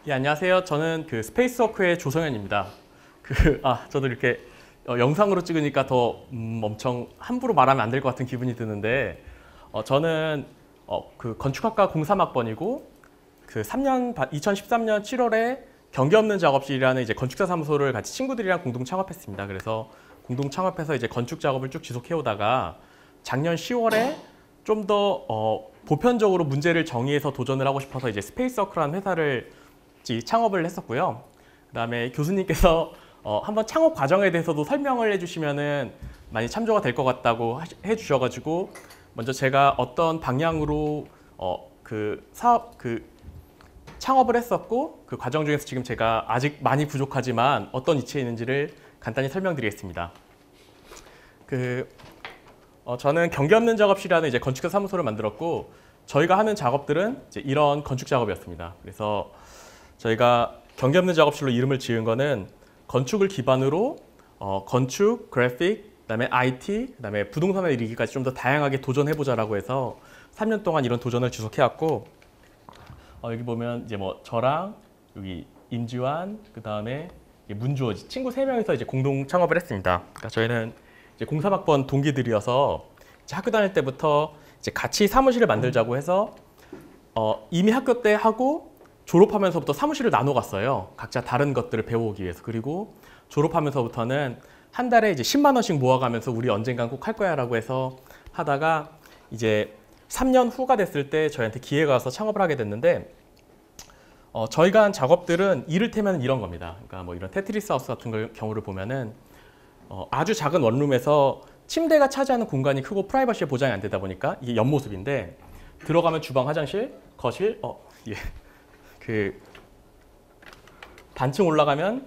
예, 안녕하세요. 저는 그 스페이스워크의 조성현입니다. 저도 이렇게 영상으로 찍으니까 더 엄청 함부로 말하면 안 될 것 같은 기분이 드는데, 저는 그 건축학과 03학번이고, 2013년 7월에 경계 없는 작업실이라는 이제 건축사 사무소를 같이 친구들이랑 공동 창업했습니다. 그래서 공동 창업해서 이제 건축 작업을 쭉 지속해 오다가 작년 10월에 좀 더 보편적으로 문제를 정의해서 도전을 하고 싶어서 이제 스페이스워크라는 회사를 창업을 했었고요. 그다음에 교수님께서 한번 창업 과정에 대해서도 설명을 해주시면은 많이 참조가 될 것 같다고 해주셔가지고 먼저 제가 어떤 방향으로 창업을 했었고 그 과정 중에서 지금 제가 아직 많이 부족하지만 어떤 위치에 있는지를 간단히 설명드리겠습니다. 저는 경계 없는 작업실이라는 이제 건축사 사무소를 만들었고 저희가 하는 작업들은 이제 이런 건축 작업이었습니다. 그래서 저희가 경계 없는 작업실로 이름을 지은 거는 건축을 기반으로 건축, 그래픽, 그다음에 IT, 그다음에 부동산에 이르기까지 좀 더 다양하게 도전해보자라고 해서 3년 동안 이런 도전을 지속해왔고 여기 보면 이제 뭐 저랑 여기 임지환, 그다음에 문주호 친구 3명이서 이제 공동 창업을 했습니다. 그러니까 저희는 이제 03학번 동기들이어서 이제 학교 다닐 때부터 이제 같이 사무실을 만들자고 해서 이미 학교 때 하고 졸업하면서부터 사무실을 나눠 갔어요. 각자 다른 것들을 배워오기 위해서. 그리고 졸업하면서부터는 한 달에 이제 10만 원씩 모아가면서 우리 언젠간 꼭 할 거야라고 해서 하다가 이제 3년 후가 됐을 때 저희한테 기회가 와서 창업을 하게 됐는데 저희가 한 작업들은 이를테면 이런 겁니다. 그러니까 뭐 이런 테트리스 하우스 같은 경우를 보면은 아주 작은 원룸에서 침대가 차지하는 공간이 크고 프라이버시에 보장이 안 되다 보니까 이게 옆모습인데 들어가면 주방, 화장실, 거실, 단층 올라가면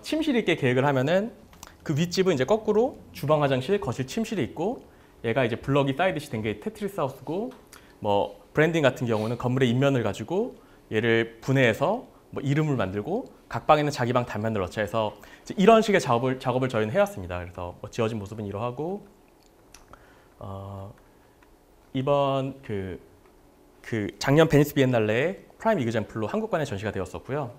침실이 있게 계획을 하면은 그 윗집은 이제 거꾸로 주방, 화장실, 거실, 침실이 있고 얘가 이제 블럭이 쌓이듯이 된 게 테트리스 하우스고 뭐 브랜딩 같은 경우는 건물의 인면을 가지고 얘를 분해해서 뭐 이름을 만들고 각 방에는 자기 방 단면을 넣자 해서 이런 식의 작업을 저희는 해왔습니다. 그래서 뭐 지어진 모습은 이러하고 이번 작년 베니스 비엔날레에 프라임 이그젬플로 한국관에 전시가 되었었고요.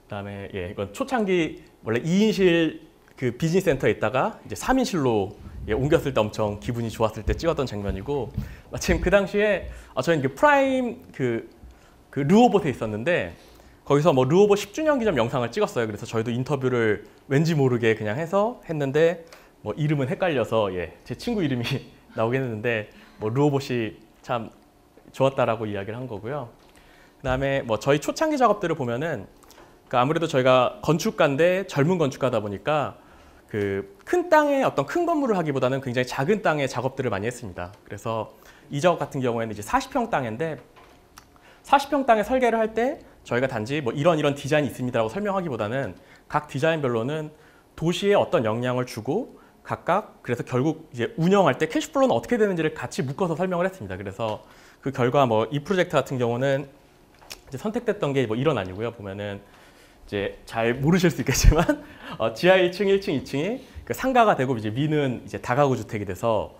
그다음에 이건 초창기 원래 2인실 그 비즈니스 센터에 있다가 이제 3인실로 옮겼을 때 엄청 기분이 좋았을 때 찍었던 장면이고 마침 그 당시에 저희는 프라임 르호봇에 있었는데 거기서 뭐 르호봇 10주년 기념 영상을 찍었어요. 그래서 저희도 인터뷰를 왠지 모르게 그냥 해서 했는데 뭐 이름은 헷갈려서 제 친구 이름이 나오긴 했는데 뭐 르호봇이 참 좋았다라고 이야기를 한 거고요. 그다음에 뭐 저희 초창기 작업들을 보면은 아무래도 저희가 건축가인데 젊은 건축가다 보니까 큰 땅에 어떤 큰 건물을 하기보다는 굉장히 작은 땅에 작업들을 많이 했습니다. 그래서 이 작업 같은 경우에는 이제 40평 땅인데 40평 땅에 설계를 할 때 저희가 단지 뭐 이런 디자인이 있습니다라고 설명하기보다는 각 디자인별로는 도시에 어떤 영향을 주고 각각 그래서 결국 이제 운영할 때 캐시플로우는 어떻게 되는지를 같이 묶어서 설명을 했습니다. 그래서 그 결과 뭐 이 프로젝트 같은 경우는 이제 선택됐던 게 뭐 이런 아니고요. 보면은 이제 잘 모르실 수 있겠지만 지하 1층, 1층, 2층이 상가가 되고 이제 위는 이제 다가구 주택이 돼서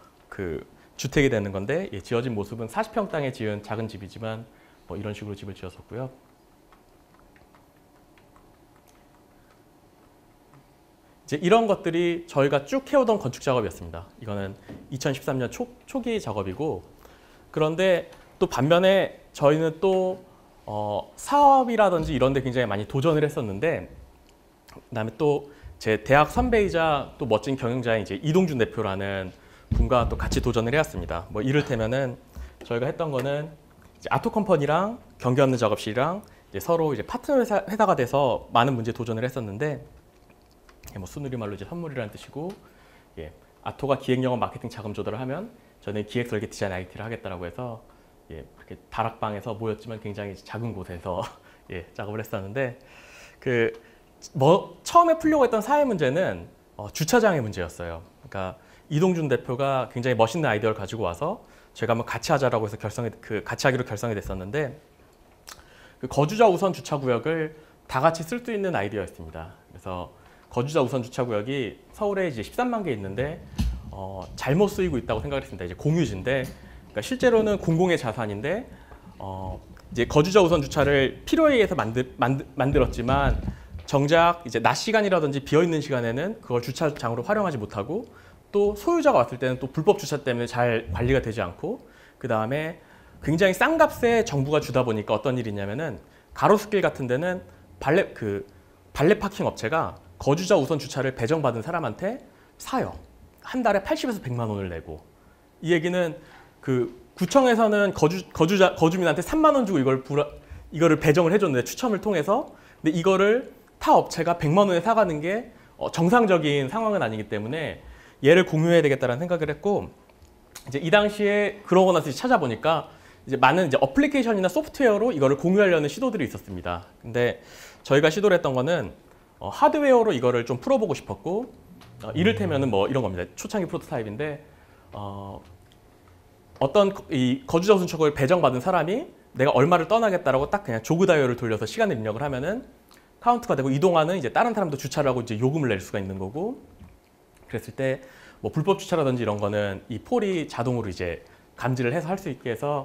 주택이 되는 건데 지어진 모습은 40평 땅에 지은 작은 집이지만 뭐 이런 식으로 집을 지었었고요. 이제 이런 것들이 저희가 쭉 해오던 건축 작업이었습니다. 이거는 2013년 초기 작업이고 그런데 또 반면에 저희는 또 사업이라든지 이런 데 굉장히 많이 도전을 했었는데 그다음에 또 제 대학 선배이자 또 멋진 경영자인 이제 이동준 대표라는 분과 또 같이 도전을 해왔습니다. 뭐 이를테면은 저희가 했던 거는 이제 아토컴퍼니랑 경계 없는 작업실이랑 이제 서로 이제 파트너 회사가 돼서 많은 문제에 도전을 했었는데 뭐 순우리말로 이제 선물이라는 뜻이고 아토가 기획영업 마케팅 자금 조달을 하면 저는 기획 설계 디자인 IT를 하겠다라고 해서 그렇게 다락방에서 모였지만 굉장히 작은 곳에서 작업을 했었는데 처음에 풀려고 했던 사회 문제는 주차장의 문제였어요. 그러니까 이동준 대표가 굉장히 멋있는 아이디어를 가지고 와서 제가 한번 같이 하자라고 해서 같이 하기로 결성이 됐었는데 거주자 우선 주차구역을 다 같이 쓸 수 있는 아이디어였습니다. 그래서 거주자 우선 주차구역이 서울에 이제 13만 개 있는데 잘못 쓰이고 있다고 생각을 했습니다. 이제 공유지인데 그러니까 실제로는 공공의 자산인데 이제 거주자 우선 주차를 필요에 의해서 만들었지만 정작 이제 낮 시간이라든지 비어 있는 시간에는 그걸 주차장으로 활용하지 못하고 또 소유자가 왔을 때는 또 불법 주차 때문에 잘 관리가 되지 않고 그 다음에 굉장히 싼 값에 정부가 주다 보니까 어떤 일이 있냐면은 가로수길 같은 데는 발레 파킹 업체가 거주자 우선 주차를 배정받은 사람한테 사요. 한 달에 80에서 100만 원을 내고. 이 얘기는 그 구청에서는 거주민한테 3만 원 주고 이거를 배정을 해줬는데 추첨을 통해서 근데 이거를 타 업체가 100만 원에 사가는 게 정상적인 상황은 아니기 때문에 얘를 공유해야 되겠다는 생각을 했고 이제 이 당시에 그러고 나서 찾아보니까 이제 많은 이제 어플리케이션이나 소프트웨어로 이거를 공유하려는 시도들이 있었습니다. 근데 저희가 시도를 했던 거는 하드웨어로 이거를 좀 풀어보고 싶었고 이를테면은 뭐 이런 겁니다. 초창기 프로토타입인데 어떤 이 거주자 우선 주차를 배정받은 사람이 내가 얼마를 떠나겠다라고 딱 그냥 조그 다이얼을 돌려서 시간을 입력을 하면은 카운트가 되고 이 동안은 이제 다른 사람도 주차를 하고 이제 요금을 낼 수가 있는 거고 그랬을 때 뭐 불법 주차라든지 이런 거는 이 폴이 자동으로 이제 감지를 해서 할 수 있게 해서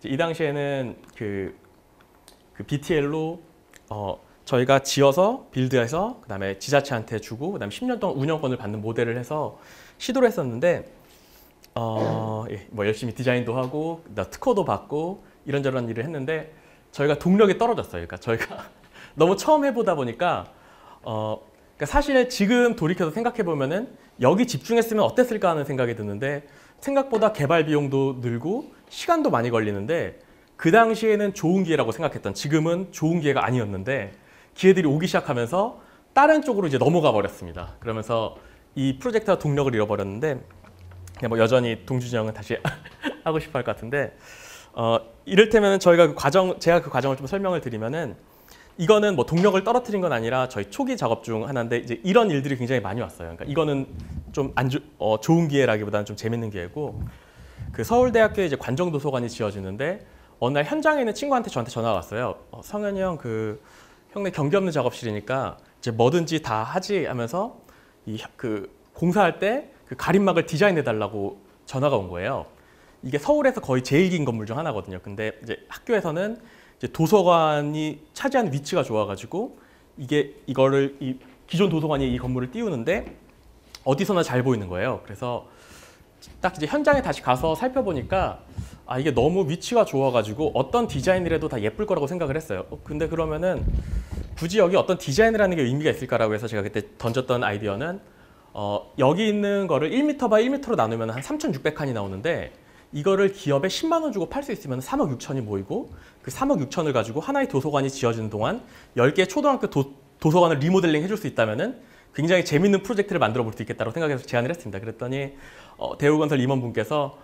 이 당시에는 그 BTL로 저희가 지어서 빌드해서 그다음에 지자체한테 주고 그다음에 10년 동안 운영권을 받는 모델을 해서 시도를 했었는데 예, 뭐 열심히 디자인도 하고 특허도 받고 이런저런 일을 했는데 저희가 동력이 떨어졌어요. 그러니까 저희가 너무 처음 해보다 보니까 그러니까 사실 지금 돌이켜서 생각해 보면은 여기 집중했으면 어땠을까 하는 생각이 드는데 생각보다 개발 비용도 늘고 시간도 많이 걸리는데 그 당시에는 좋은 기회라고 생각했던 지금은 좋은 기회가 아니었는데 기회들이 오기 시작하면서 다른 쪽으로 이제 넘어가 버렸습니다. 그러면서 이 프로젝트가 동력을 잃어버렸는데 그냥 뭐 여전히 동준이 형은 다시 하고 싶어 할 것 같은데 이를테면 저희가 제가 그 과정을 좀 설명을 드리면은 이거는 뭐 동력을 떨어뜨린 건 아니라 저희 초기 작업 중 하나인데 이제 이런 일들이 굉장히 많이 왔어요. 그러니까 이거는 좀 좋은 기회라기보다는 좀 재밌는 기회고 그 서울대학교에 이제 관정도서관이 지어지는데 어느 날 현장에 있는 친구한테 저한테 전화가 왔어요. 성현이 형 형네 경기 없는 작업실이니까 이제 뭐든지 다 하지 하면서 그 공사할 때 그 가림막을 디자인해 달라고 전화가 온 거예요. 이게 서울에서 거의 제일 긴 건물 중 하나거든요. 근데 이제 학교에서는 이제 도서관이 차지하는 위치가 좋아가지고 이거를 이 기존 도서관이 이 건물을 띄우는데 어디서나 잘 보이는 거예요. 그래서 딱 이제 현장에 다시 가서 살펴보니까 이게 너무 위치가 좋아가지고 어떤 디자인을 해도 다 예쁠 거라고 생각을 했어요. 근데 그러면은 굳이 여기 어떤 디자인을 하는 게 의미가 있을까라고 해서 제가 그때 던졌던 아이디어는 여기 있는 거를 1m 바이 1m로 나누면 한 3,600칸이 나오는데 이거를 기업에 10만 원 주고 팔 수 있으면 3억 6천이 모이고 그 3억 6천을 가지고 하나의 도서관이 지어지는 동안 10개의 초등학교 도서관을 리모델링 해줄 수 있다면은 굉장히 재밌는 프로젝트를 만들어 볼 수 있겠다고 생각해서 제안을 했습니다. 그랬더니 대우건설 임원분께서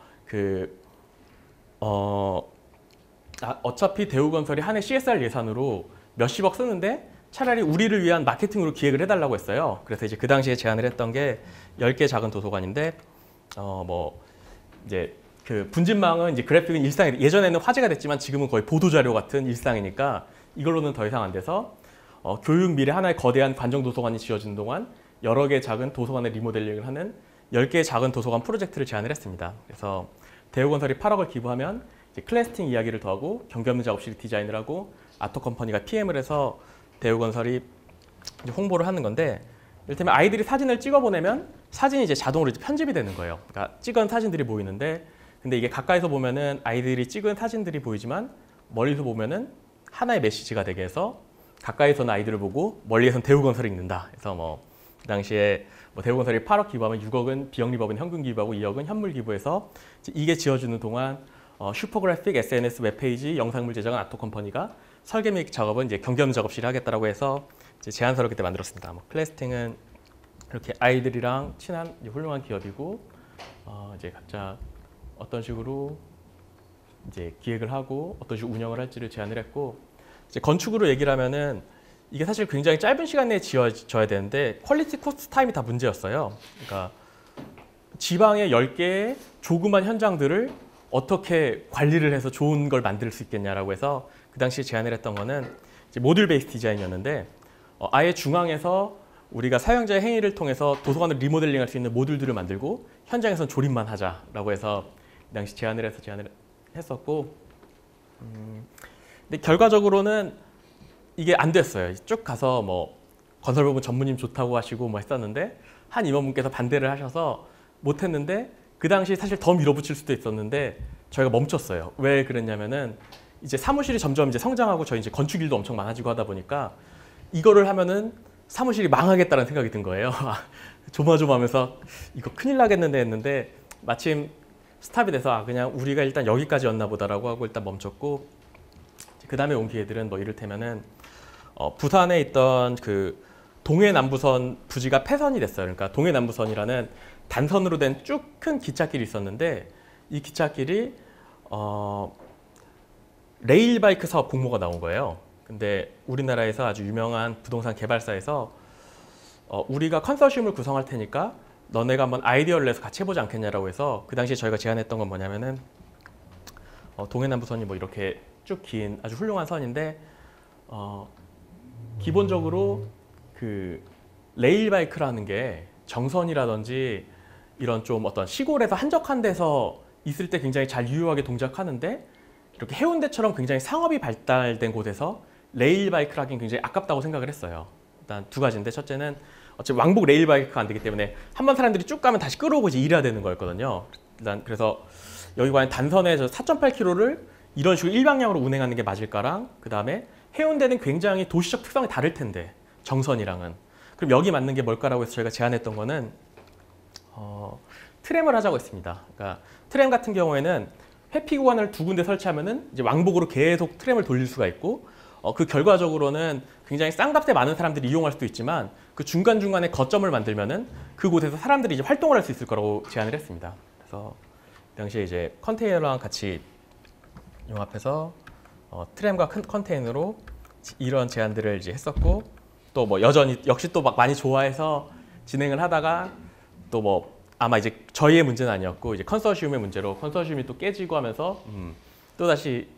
어차피 대우건설이 한 해 CSR 예산으로 몇십억 쓰는데 차라리 우리를 위한 마케팅으로 기획을 해달라고 했어요. 그래서 이제 그 당시에 제안을 했던 게 10개 작은 도서관인데 뭐 이제 그 분진망은 이제 그래픽은 일상이 예전에는 화제가 됐지만 지금은 거의 보도자료 같은 일상이니까 이걸로는 더 이상 안 돼서 교육 미래 하나의 거대한 관정 도서관이 지어지는 동안 여러 개 작은 도서관의 리모델링을 하는 10개의 작은 도서관 프로젝트를 제안을 했습니다. 그래서 대우건설이 8억을 기부하면 이제 클래스팅 이야기를 더하고 경기 없는 작업실이 디자인을 하고 아토컴퍼니가 PM을 해서 대우건설이 이제 홍보를 하는 건데 이를테면 아이들이 사진을 찍어 보내면 사진이 이제 자동으로 이제 편집이 되는 거예요. 그러니까 찍은 사진들이 보이는데 근데 이게 가까이서 보면은 아이들이 찍은 사진들이 보이지만 멀리서 보면은 하나의 메시지가 되게 해서 가까이서는 아이들을 보고 멀리에서는 대우건설이 읽는다. 그래서 뭐 그 당시에 뭐 대우건설이 8억 기부하면 6억은 비영리법인 현금 기부하고 2억은 현물 기부해서 이게 지어주는 동안 슈퍼그래픽, SNS, 웹페이지, 영상물 제작은 아토컴퍼니가 설계 및 작업은 이제 경기 없는 작업실이 하겠다라고 해서 이제 제안서를 그때 만들었습니다. 뭐 클래스팅은 이렇게 아이들이랑 친한 훌륭한 기업이고 이제 각자 어떤 식으로 이제 기획을 하고 어떤 식으로 운영을 할지를 제안을 했고 이제 건축으로 얘기를 하면은 이게 사실 굉장히 짧은 시간 내에 지어져야 되는데 퀄리티 코스트 타임이 다 문제였어요. 그러니까 지방의 10개의 조그만 현장들을 어떻게 관리를 해서 좋은 걸 만들 수 있겠냐라고 해서 그 당시에 제안을 했던 거는 이제 모듈 베이스 디자인이었는데 아예 중앙에서 우리가 사용자의 행위를 통해서 도서관을 리모델링할 수 있는 모듈들을 만들고 현장에서는 조립만 하자라고 해서 그 당시 제안을 했었고 근데 결과적으로는 이게 안 됐어요. 쭉 가서 뭐 건설부분 전무님 좋다고 하시고 뭐 했었는데 한 임원분께서 반대를 하셔서 못했는데 그 당시 사실 더 밀어붙일 수도 있었는데 저희가 멈췄어요. 왜 그랬냐면은 이제 사무실이 점점 이제 성장하고 저희 이제 건축 일도 엄청 많아지고 하다 보니까 이거를 하면은 사무실이 망하겠다는 생각이 든 거예요. 조마조마하면서 이거 큰일 나겠는데 했는데 마침 스탑이 돼서 그냥 우리가 일단 여기까지였나 보다라고 하고 일단 멈췄고 그 다음에 온 기회들은 뭐 이를테면은 부산에 있던 그 동해남부선 부지가 폐선이 됐어요. 그러니까 동해남부선이라는 단선으로 된 쭉 큰 기찻길이 있었는데 이 기찻길이 레일바이크 사업 공모가 나온 거예요. 근데 우리나라에서 아주 유명한 부동산 개발사에서 우리가 컨소시엄을 구성할 테니까 너네가 한번 아이디어를 내서 같이 해보지 않겠냐라고 해서 그 당시에 저희가 제안했던 건 뭐냐면은 동해남부선이 뭐 이렇게 쭉 긴 아주 훌륭한 선인데 기본적으로 그 레일바이크라는 게 정선이라든지 이런 좀 어떤 시골에서 한적한 데서 있을 때 굉장히 잘 유효하게 동작하는데 이렇게 해운대처럼 굉장히 상업이 발달된 곳에서 레일바이크를 하긴 굉장히 아깝다고 생각을 했어요. 일단 두 가지인데 첫째는 어차피 왕복 레일바이크가 안 되기 때문에 한 번 사람들이 쭉 가면 다시 끌어오고 이제 일해야 되는 거였거든요. 일단 그래서 여기 과연 단선에 4.8km를 이런 식으로 일방향으로 운행하는 게 맞을까랑 그 다음에 해운대는 굉장히 도시적 특성이 다를 텐데 정선이랑은 그럼 여기 맞는 게 뭘까라고 해서 저희가 제안했던 거는 트램을 하자고 했습니다. 그러니까 트램 같은 경우에는 회피 구간을 두 군데 설치하면은 이제 왕복으로 계속 트램을 돌릴 수가 있고 그 결과적으로는 굉장히 싼값에 많은 사람들이 이용할 수도 있지만 그 중간중간에 거점을 만들면은 그곳에서 사람들이 이제 활동을 할 수 있을 거라고 제안을 했습니다. 그래서 그 당시에 이제 컨테이너랑 같이 융합해서 트램과 큰 컨테이너로 이런 제안들을 이제 했었고 또 뭐 여전히 역시 또 막 많이 좋아해서 진행을 하다가 또 뭐 아마 이제 저희의 문제는 아니었고 이제 컨소시엄의 문제로 컨소시엄이 또 깨지고 하면서 또 다시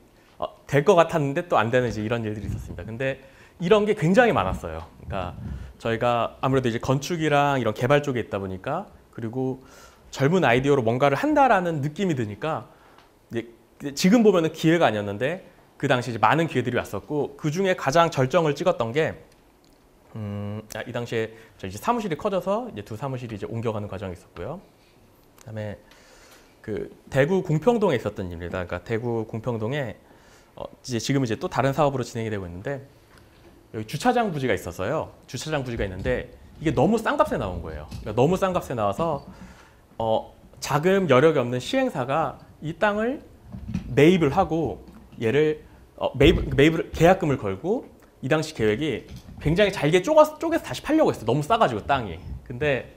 될 것 같았는데 또 안 되는 이제 이런 일들이 있었습니다. 근데 이런 게 굉장히 많았어요. 그러니까 저희가 아무래도 이제 건축이랑 이런 개발 쪽에 있다 보니까 그리고 젊은 아이디어로 뭔가를 한다라는 느낌이 드니까 이제 지금 보면은 기회가 아니었는데 그 당시 이제 많은 기회들이 왔었고 그 중에 가장 절정을 찍었던 게 이 당시에 저희 이제 사무실이 커져서 이제 두 사무실이 이제 옮겨가는 과정이 있었고요. 그다음에 그 대구 공평동에 있었던 일입니다. 그러니까 대구 공평동에 이제 지금 이제 또 다른 사업으로 진행이 되고 있는데 여기 주차장 부지가 있었어요. 주차장 부지가 있는데 이게 너무 싼 값에 나온 거예요. 그러니까 너무 싼 값에 나와서 자금 여력이 없는 시행사가 이 땅을 매입을 하고 얘를 매입을 계약금을 걸고 이 당시 계획이 굉장히 잘게 쪼개서 다시 팔려고 했어요. 너무 싸가지고 땅이. 근데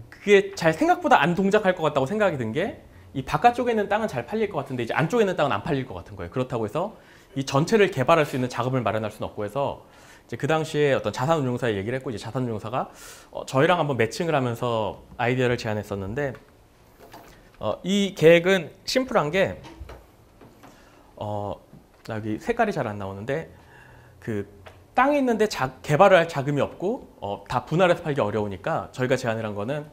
그게 잘 생각보다 안 동작할 것 같다고 생각이 든 게 이 바깥쪽에 있는 땅은 잘 팔릴 것 같은데 이제 안쪽에 있는 땅은 안 팔릴 것 같은 거예요. 그렇다고 해서 이 전체를 개발할 수 있는 자금을 마련할 수는 없고 해서 이제 그 당시에 어떤 자산운용사에 얘기를 했고 이제 자산운용사가 저희랑 한번 매칭을 하면서 아이디어를 제안했었는데 이 계획은 심플한 게 여기 색깔이 잘 안 나오는데 그 땅이 있는데 개발을 할 자금이 없고 다 분할해서 팔기 어려우니까 저희가 제안을 한 거는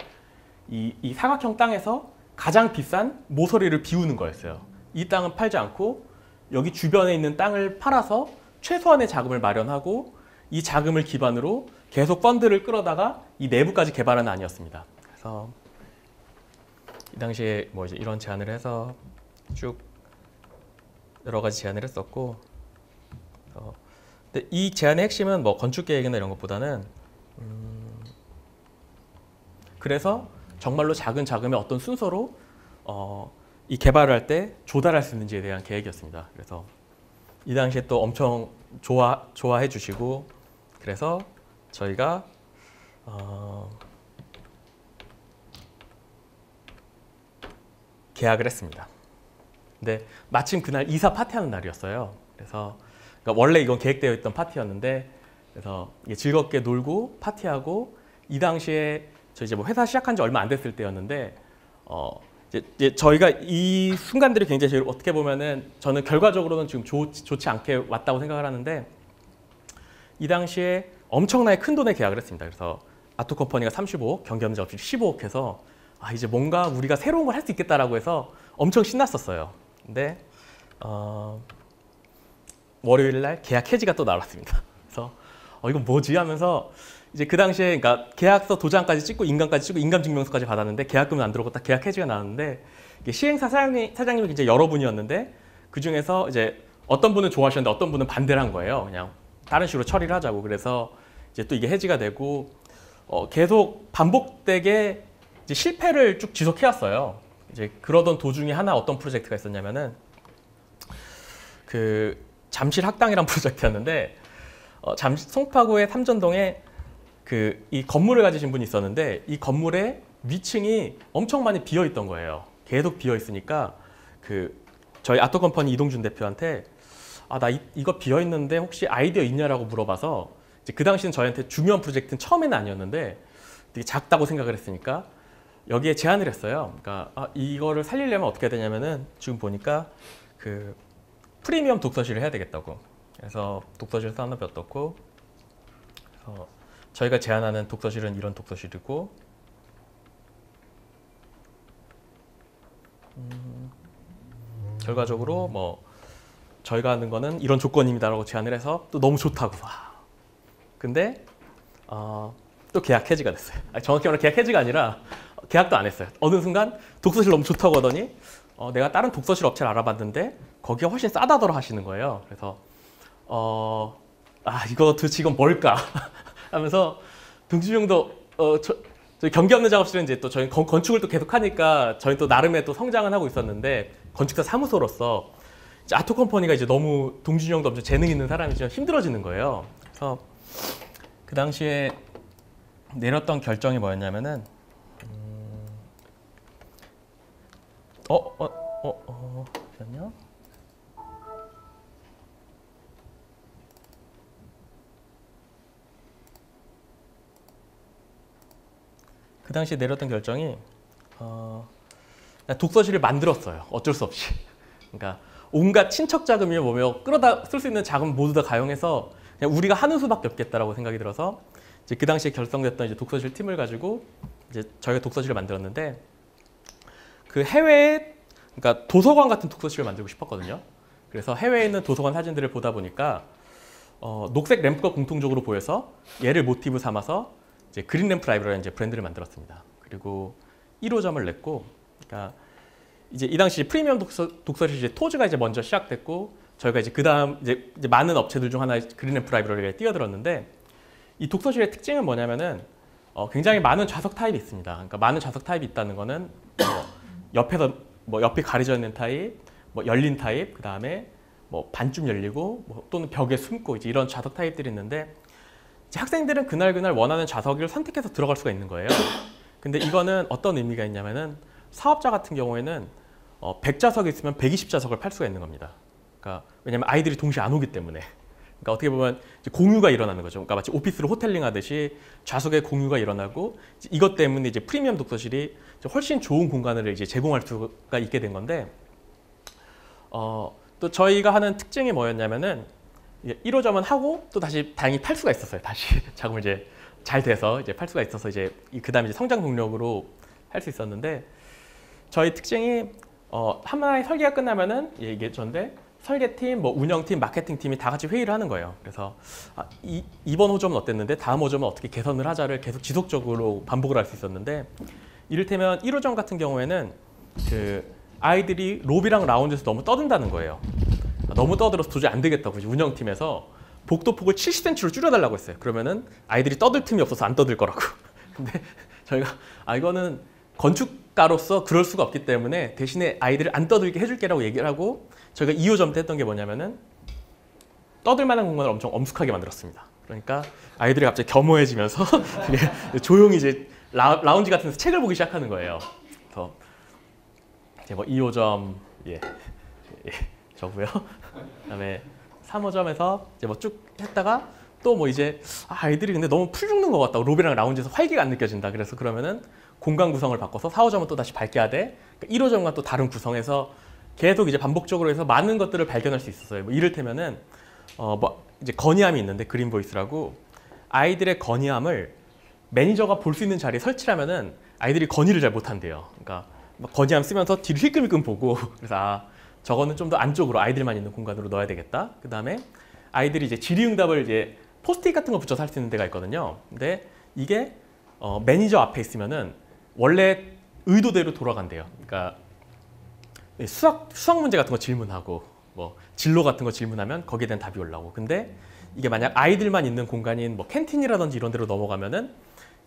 이 사각형 땅에서 가장 비싼 모서리를 비우는 거였어요. 이 땅은 팔지 않고 여기 주변에 있는 땅을 팔아서 최소한의 자금을 마련하고 이 자금을 기반으로 계속 펀드를 끌어다가 이 내부까지 개발은 아니었습니다. 그래서 이 당시에 뭐 이제 이런 제안을 해서 쭉 여러 가지 제안을 했었고 근데 이 제안의 핵심은 뭐 건축 계획이나 이런 것보다는 그래서 정말로 작은 자금의 어떤 순서로 이 개발을 할 때 조달할 수 있는지에 대한 계획이었습니다. 그래서 이 당시에 또 엄청 좋아해 주시고 그래서 저희가 계약을 했습니다. 근데 마침 그날 이사 파티하는 날이었어요. 그래서 그러니까 원래 이건 계획되어 있던 파티였는데 그래서 즐겁게 놀고 파티하고 이 당시에 저 이제 뭐 회사 시작한 지 얼마 안 됐을 때였는데 이제 저희가 이 순간들이 굉장히 제일 어떻게 보면은 저는 결과적으로는 지금 좋지 않게 왔다고 생각을 하는데 이 당시에 엄청나게 큰 돈의 계약을 했습니다. 그래서 아토 컴퍼니가 35억, 경기업자 업체 15억 해서 이제 뭔가 우리가 새로운 걸 할 수 있겠다라고 해서 엄청 신났었어요. 근데 월요일 날 계약 해지가 또 나왔습니다. 그래서 이건 뭐지 하면서 이제 그 당시에 그러니까 계약서 도장까지 찍고 인감까지 찍고 인감증명서까지 받았는데 계약금은 안 들어오고 딱 계약 해지가 나왔는데 이게 시행사 사장님이 이제 여러분이었는데 그 중에서 이제 어떤 분은 좋아하셨는데 어떤 분은 반대를 한 거예요. 그냥 다른 식으로 처리를 하자고. 그래서 이제 또 이게 해지가 되고 계속 반복되게 이제 실패를 쭉 지속해왔어요. 이제 그러던 도중에 하나 어떤 프로젝트가 있었냐면은 그 잠실 학당이란 프로젝트였는데 잠실 송파구의 삼전동에 이 건물을 가지신 분이 있었는데 이 건물의 위층이 엄청 많이 비어 있던 거예요. 계속 비어 있으니까 저희 아토컴퍼니 이동준 대표한테 나 이거 비어 있는데 혹시 아이디어 있냐라고 물어봐서 이제 그 당시는 저희한테 중요한 프로젝트는 처음에는 아니었는데 되게 작다고 생각을 했으니까 여기에 제안을 했어요. 그러니까 이거를 살리려면 어떻게 해야 되냐면은 지금 보니까 프리미엄 독서실을 해야 되겠다고. 그래서 독서실 산업이 어떻고 저희가 제안하는 독서실은 이런 독서실이고 결과적으로 뭐 저희가 하는 거는 이런 조건입니다라고 제안을 해서 또 너무 좋다고. 근데 또 계약 해지가 됐어요. 정확히 말하면 계약 해지가 아니라 계약도 안 했어요. 어느 순간 독서실 너무 좋다고 하더니 내가 다른 독서실 업체를 알아봤는데 거기가 훨씬 싸다더라 하시는 거예요. 그래서 이거 도대체 이건 뭘까 하면서 동준이 형도 저희 경기 없는 작업실은 이제 또 저희 건축을 또 계속 하니까 저희 또 나름의 또 성장은 하고 있었는데 건축사 사무소로서 이제 아토컴퍼니가 이제 너무 동준이 형도 엄청 재능 있는 사람이 좀 힘들어지는 거예요. 그래서 그 당시에 내렸던 결정이 뭐였냐면은 잠시만요. 그 당시에 내렸던 결정이 독서실을 만들었어요. 어쩔 수 없이. 그러니까 온갖 친척 자금이며 뭐며 끌어다 쓸 수 있는 자금 모두 다 가용해서 그냥 우리가 하는 수밖에 없겠다라고 생각이 들어서 이제 그 당시에 결성됐던 이제 독서실 팀을 가지고 이제 저희가 독서실을 만들었는데 그 해외에 그러니까 도서관 같은 독서실을 만들고 싶었거든요. 그래서 해외에 있는 도서관 사진들을 보다 보니까 녹색 램프가 공통적으로 보여서 얘를 모티브 삼아서 이제 그린 램프 라이브라는 이제 브랜드를 만들었습니다. 그리고 1호점을 냈고, 그러니까 이제 이 당시 프리미엄 독서실 이제 토즈가 이제 먼저 시작됐고 저희가 이제 그 다음 이제 많은 업체들 중 하나 그린 램프 라이브러리에 뛰어들었는데 이 독서실의 특징은 뭐냐면은 굉장히 많은 좌석 타입이 있습니다. 그러니까 많은 좌석 타입이 있다는 거는 옆에서 옆이 가려져 있는 타입, 열린 타입, 그 다음에 반쯤 열리고 또는 벽에 숨고 이제 이런 좌석 타입들이 있는데 이제 학생들은 그날 원하는 좌석을 선택해서 들어갈 수가 있는 거예요. 근데 이거는 어떤 의미가 있냐면은 사업자 같은 경우에는 100좌석이 있으면 120좌석을 팔 수가 있는 겁니다. 그러니까 왜냐면 아이들이 동시에 안 오기 때문에. 그러니까 어떻게 보면 이제 공유가 일어나는 거죠. 그러니까 마치 오피스로 호텔링 하듯이 좌석의 공유가 일어나고 이것 때문에 이제 프리미엄 독서실이 훨씬 좋은 공간을 이제 제공할 수가 있게 된 건데 또 저희가 하는 특징이 뭐였냐면은 1호점은 하고 또 다시 다행히 팔 수가 있었어요. 다시 자금을 이제 잘 돼서 이제 팔 수가 있어서 이제 그다음에 이제 성장 동력으로 할 수 있었는데 저희 특징이 하나의 설계가 끝나면은 이게 전데 설계팀, 운영팀, 마케팅팀이 다 같이 회의를 하는 거예요. 그래서 이번 호점은 어땠는데 다음 호점은 어떻게 개선을 하자를 계속 지속적으로 반복을 할 수 있었는데 이를테면 1호점 같은 경우에는 아이들이 로비랑 라운지에서 너무 떠든다는 거예요. 너무 떠들어서 도저히 안 되겠다고 이제 운영팀에서 복도폭을 70cm로 줄여달라고 했어요. 그러면은 아이들이 떠들 틈이 없어서 안 떠들 거라고. 근데 저희가 이거는 건축가로서 그럴 수가 없기 때문에 대신에 아이들을 안 떠들게 해줄게라고 얘기를 하고 저희가 2호점 때 했던 게 뭐냐면은 떠들 만한 공간을 엄청 엄숙하게 만들었습니다. 그러니까 아이들이 갑자기 겸허해지면서 조용히 이제 라운지 같은 데서 책을 보기 시작하는 거예요. 그래서 이제 2호점 저고요. 그다음에 3호점에서 이제 쭉 했다가 또 이제 아이들이 근데 너무 풀 죽는 것 같다고 로비랑 라운지에서 활기가 안 느껴진다. 그래서 그러면은 공간 구성을 바꿔서 4호점은 또 다시 밝게 하되 1호점과 또 다른 구성에서 계속 이제 반복적으로 해서 많은 것들을 발견할 수 있었어요. 이를테면은 이제 건의함이 있는데 그린 보이스라고 아이들의 건의함을 매니저가 볼 수 있는 자리에 설치하면은 아이들이 건의를 잘 못한대요. 그러니까 막 거지함 쓰면서 뒤를 힐끔힐끔 보고 그래서 아 저거는 좀 더 안쪽으로 아이들만 있는 공간으로 넣어야 되겠다. 그 다음에 아이들이 이제 질의응답을 이제 포스트잇 같은 거 붙여서 할 수 있는 데가 있거든요. 근데 이게 매니저 앞에 있으면은 원래 의도대로 돌아간대요. 그러니까 수학 문제 같은 거 질문하고 뭐 진로 같은 거 질문하면 거기에 대한 답이 올라오고. 근데 이게 만약 아이들만 있는 공간인 뭐 캔틴이라든지 이런 데로 넘어가면은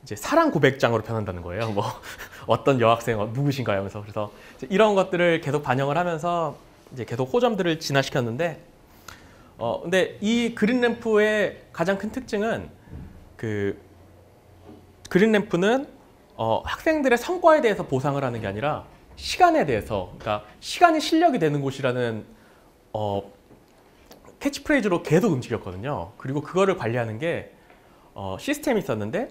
이제 사랑 고백장으로 변한다는 거예요. 뭐 어떤 여학생 누구신가요? 하면서 그래서 이런 것들을 계속 반영을 하면서 이제 계속 호점들을 진화시켰는데 근데 이 그린램프의 가장 큰 특징은 그 그린램프는 학생들의 성과에 대해서 보상을 하는 게 아니라 시간에 대해서, 그러니까 시간이 실력이 되는 곳이라는 캐치프레이즈로 계속 움직였거든요. 그리고 그거를 관리하는 게 시스템이 있었는데,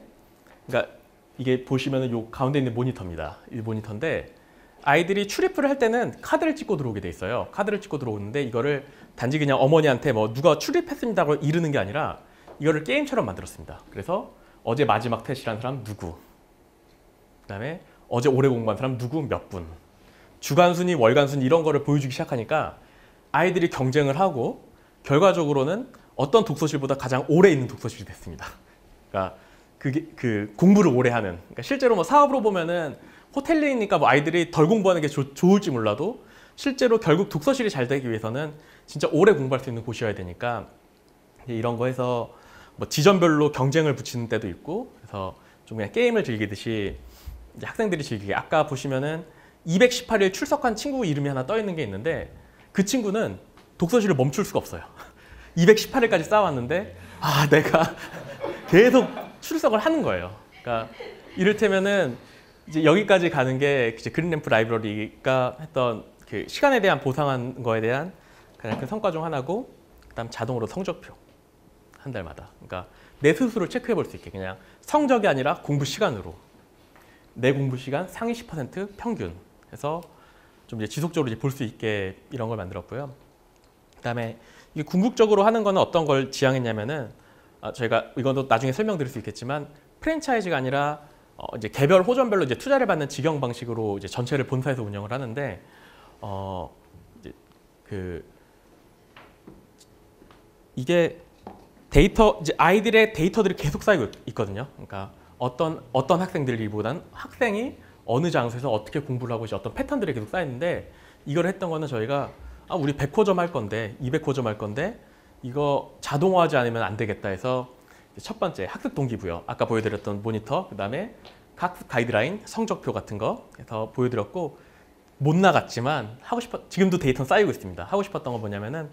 그러니까 이게 보시면은 요 가운데 있는 모니터입니다. 이 모니터인데 아이들이 출입을 할 때는 카드를 찍고 들어오게 돼 있어요. 카드를 찍고 들어오는데 이거를 단지 그냥 어머니한테 뭐 누가 출입했습니다고 이르는 게 아니라 이거를 게임처럼 만들었습니다. 그래서 어제 마지막 테스트한 사람 누구, 그다음에 어제 오래 공부한 사람 누구 몇 분, 주간 순위, 월간 순위 이런 거를 보여주기 시작하니까 아이들이 경쟁을 하고 결과적으로는 어떤 독서실보다 가장 오래 있는 독서실이 됐습니다. 그러니까 그게 그 공부를 오래 하는. 그러니까 실제로 뭐 사업으로 보면은 호텔리니까 뭐 아이들이 덜 공부하는 게 좋을지 몰라도 실제로 결국 독서실이 잘 되기 위해서는 진짜 오래 공부할 수 있는 곳이어야 되니까 이런 거 해서 뭐 지점별로 경쟁을 붙이는 때도 있고, 그래서 좀 그냥 게임을 즐기듯이 이제 학생들이 즐기게. 아까 보시면은 218일 출석한 친구 이름이 하나 떠 있는 게 있는데 그 친구는 독서실을 멈출 수가 없어요. 218일까지 쌓아왔는데 내가 계속 출석을 하는 거예요. 그러니까 이를테면은 이제 여기까지 가는 게 이제 그린램프 라이브러리가 했던 그 시간에 대한 보상한 거에 대한 가장 큰 성과 중 하나고, 그다음 자동으로 성적표 한 달마다. 그러니까 내 스스로 체크해 볼 수 있게 그냥 성적이 아니라 공부 시간으로 내 공부 시간 상위 10% 평균 해서 좀 이제 지속적으로 이제 볼 수 있게 이런 걸 만들었고요. 그다음에 이게 궁극적으로 하는 거는 어떤 걸 지향했냐면은 저희가 이것도 나중에 설명드릴 수 있겠지만 프랜차이즈가 아니라 이제 개별 호점별로 이제 투자를 받는 직영 방식으로 이제 전체를 본사에서 운영을 하는데 이제 이게 데이터, 이제 아이들의 데이터들이 계속 쌓이고 있거든요. 그러니까 어떤 학생들이보단 학생이 어느 장소에서 어떻게 공부를 하고 이제 어떤 패턴들이 계속 쌓이는데, 이걸 했던 거는 저희가 우리 100호점 할 건데 200호점 할 건데 이거 자동화하지 않으면 안 되겠다 해서 첫 번째 학습 동기부여, 아까 보여드렸던 모니터, 그 다음에 학습 가이드라인, 성적표 같은 거 해서 보여드렸고, 못 나갔지만 지금도 데이터는 쌓이고 있습니다. 하고 싶었던 건 뭐냐면은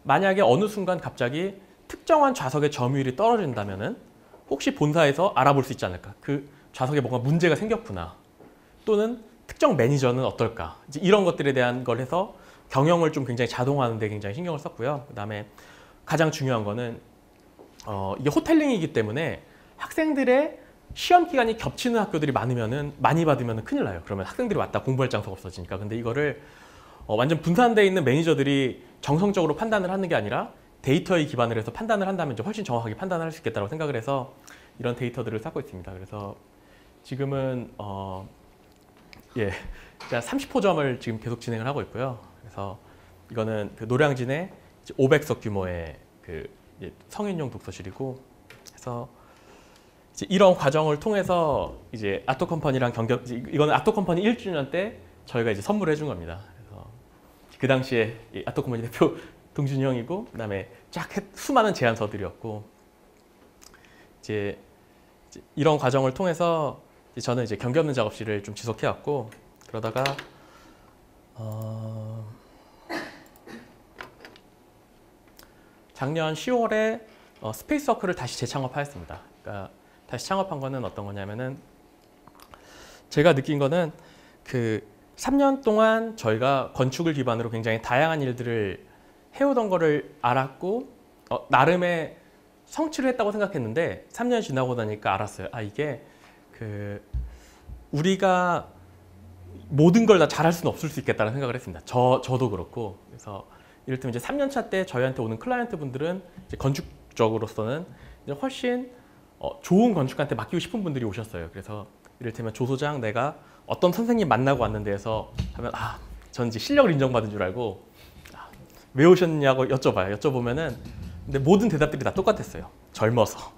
만약에 어느 순간 갑자기 특정한 좌석의 점유율이 떨어진다면은 혹시 본사에서 알아볼 수 있지 않을까? 그 좌석에 뭔가 문제가 생겼구나. 또는 특정 매니저는 어떨까? 이제 이런 것들에 대한 걸 해서 경영을 좀 굉장히 자동화하는 데 굉장히 신경을 썼고요. 그다음에 가장 중요한 거는 이게 호텔링이기 때문에 학생들의 시험 기간이 겹치는 학교들이 많이 받으면은 큰일 나요. 그러면 학생들이 왔다 공부할 장소가 없어지니까. 근데 이거를 완전 분산되어 있는 매니저들이 정성적으로 판단을 하는 게 아니라 데이터에 기반을 해서 판단을 한다면 이제 훨씬 정확하게 판단을 할 수 있겠다고 생각을 해서 이런 데이터들을 쌓고 있습니다. 그래서 지금은 예, 30호점을 지금 계속 진행을 하고 있고요. 그래서 이거는 그 노량진에 500석 규모의 그 성인용 독서실이고, 그래서 이제 이런 과정을 통해서 이제 아토컴퍼니랑 이거는 아토컴퍼니 1주년 때 저희가 이제 선물을 해준 겁니다. 그래서 그 당시에 아토컴퍼니 대표 동준이 형이고, 그다음에 쫙 수많은 제안서들이었고, 이제 이런 과정을 통해서 저는 이제 경계 없는 작업실을 좀 지속해왔고, 그러다가 작년 10월에 스페이스 워크를 다시 재창업하였습니다. 그러니까 다시 창업한 거는 어떤 거냐면은 제가 느낀 거는 그 3년 동안 저희가 건축을 기반으로 굉장히 다양한 일들을 해오던 거를 알았고 나름의 성취를 했다고 생각했는데 3년이 지나고 나니까 알았어요. 이게 우리가 모든 걸 다 잘할 수는 없을 수 있겠다는 생각을 했습니다. 저도 그렇고. 그래서 이를테면 이제 3년 차 때 저희한테 오는 클라이언트 분들은 이제 건축적으로서는 이제 훨씬 좋은 건축가한테 맡기고 싶은 분들이 오셨어요. 그래서 이를테면 조소장 내가 어떤 선생님 만나고 왔는데 해서 하면 전 이제 실력을 인정받은 줄 알고 왜 오셨냐고 여쭤보면은 근데 모든 대답들이 다 똑같았어요. 젊어서.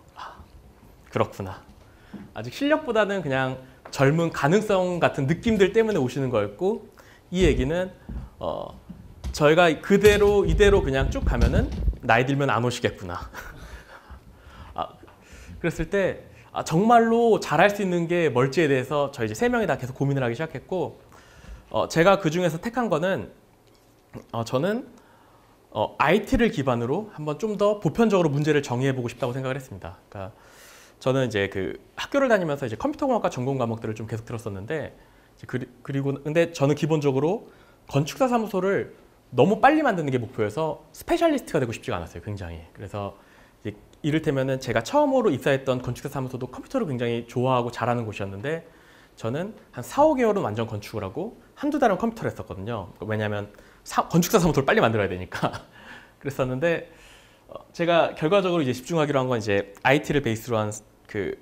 그렇구나. 아직 실력보다는 그냥 젊은 가능성 같은 느낌들 때문에 오시는 거였고 이 얘기는 저희가 이대로 그냥 쭉 가면은 나이 들면 안 오시겠구나. 그랬을 때 정말로 잘할 수 있는 게 뭘지에 대해서 저희 이제 세 명이 다 계속 고민을 하기 시작했고 제가 그 중에서 택한 거는 저는 IT를 기반으로 한번 좀 더 보편적으로 문제를 정의해 보고 싶다고 생각을 했습니다. 그러니까 저는 이제 그 학교를 다니면서 이제 컴퓨터공학과 전공 과목들을 좀 계속 들었었는데 그리고 근데 저는 기본적으로 건축사 사무소를 너무 빨리 만드는 게 목표여서 스페셜리스트가 되고 싶지가 않았어요. 굉장히. 그래서 이를테면은 제가 처음으로 입사했던 건축사 사무소도 컴퓨터를 굉장히 좋아하고 잘하는 곳이었는데 저는 한 4, 5개월은 완전 건축을 하고 한두 달은 컴퓨터를 했었거든요. 왜냐하면 건축사 사무소를 빨리 만들어야 되니까. 그랬었는데 제가 결과적으로 이제 집중하기로 한 건 이제 IT를 베이스로 한 그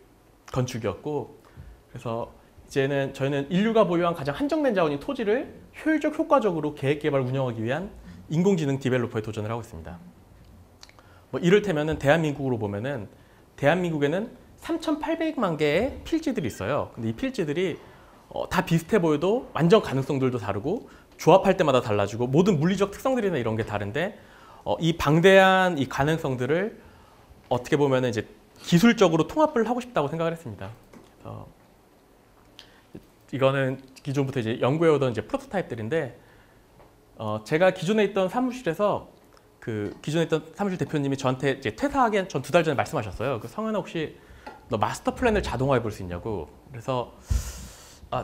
건축이었고 그래서 이제는 저희는 인류가 보유한 가장 한정된 자원인 토지를 효율적 효과적으로 계획 개발 운영하기 위한 인공지능 디벨로퍼에 도전을 하고 있습니다. 뭐 이를테면은 대한민국으로 보면은 대한민국에는 3,800만 개의 필지들이 있어요. 근데 이 필지들이 다 비슷해 보여도 완전 가능성들도 다르고 조합할 때마다 달라지고 모든 물리적 특성들이나 이런 게 다른데 이 방대한 이 가능성들을 어떻게 보면은 이제 기술적으로 통합을 하고 싶다고 생각을 했습니다. 이거는 기존부터 이제 연구해오던 이제 프로토타입들인데 제가 기존에 있던 사무실에서 그 기존에 있던 사무실 대표님이 저한테 이제 퇴사하기 전 2달 전에 말씀하셨어요. 그 성현아 혹시 너 마스터 플랜을 자동화해 볼 수 있냐고. 그래서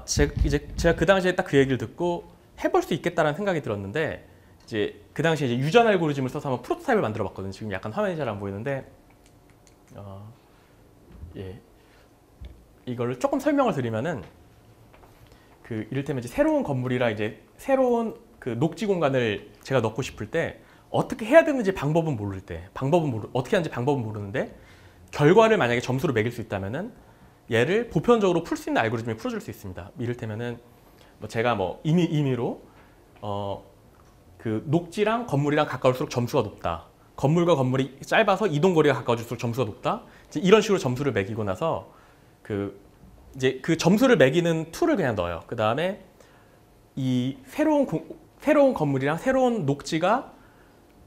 제가 그 당시에 딱 그 얘기를 듣고 해볼 수 있겠다라는 생각이 들었는데 이제 그 당시에 이제 유전 알고리즘을 써서 한번 프로토타입을 만들어 봤거든요. 지금 약간 화면이 잘 안 보이는데 이거를 조금 설명을 드리면은 그 이를테면 이제 새로운 건물이라 이제 새로운 그 녹지 공간을 제가 넣고 싶을 때 어떻게 해야 되는지 방법은 모를 때 어떻게 하는지 방법은 모르는데 결과를 만약에 점수로 매길 수 있다면은 얘를 보편적으로 풀 수 있는 알고리즘을 풀어줄 수 있습니다. 이를테면은 제가 임의로 그 녹지랑 건물이랑 가까울수록 점수가 높다. 건물과 건물이 짧아서 이동거리가 가까워질수록 점수가 높다. 이제 이런 식으로 점수를 매기고 나서 이제 그 점수를 매기는 툴을 그냥 넣어요. 그 다음에 이 새로운 건물이랑 새로운 녹지가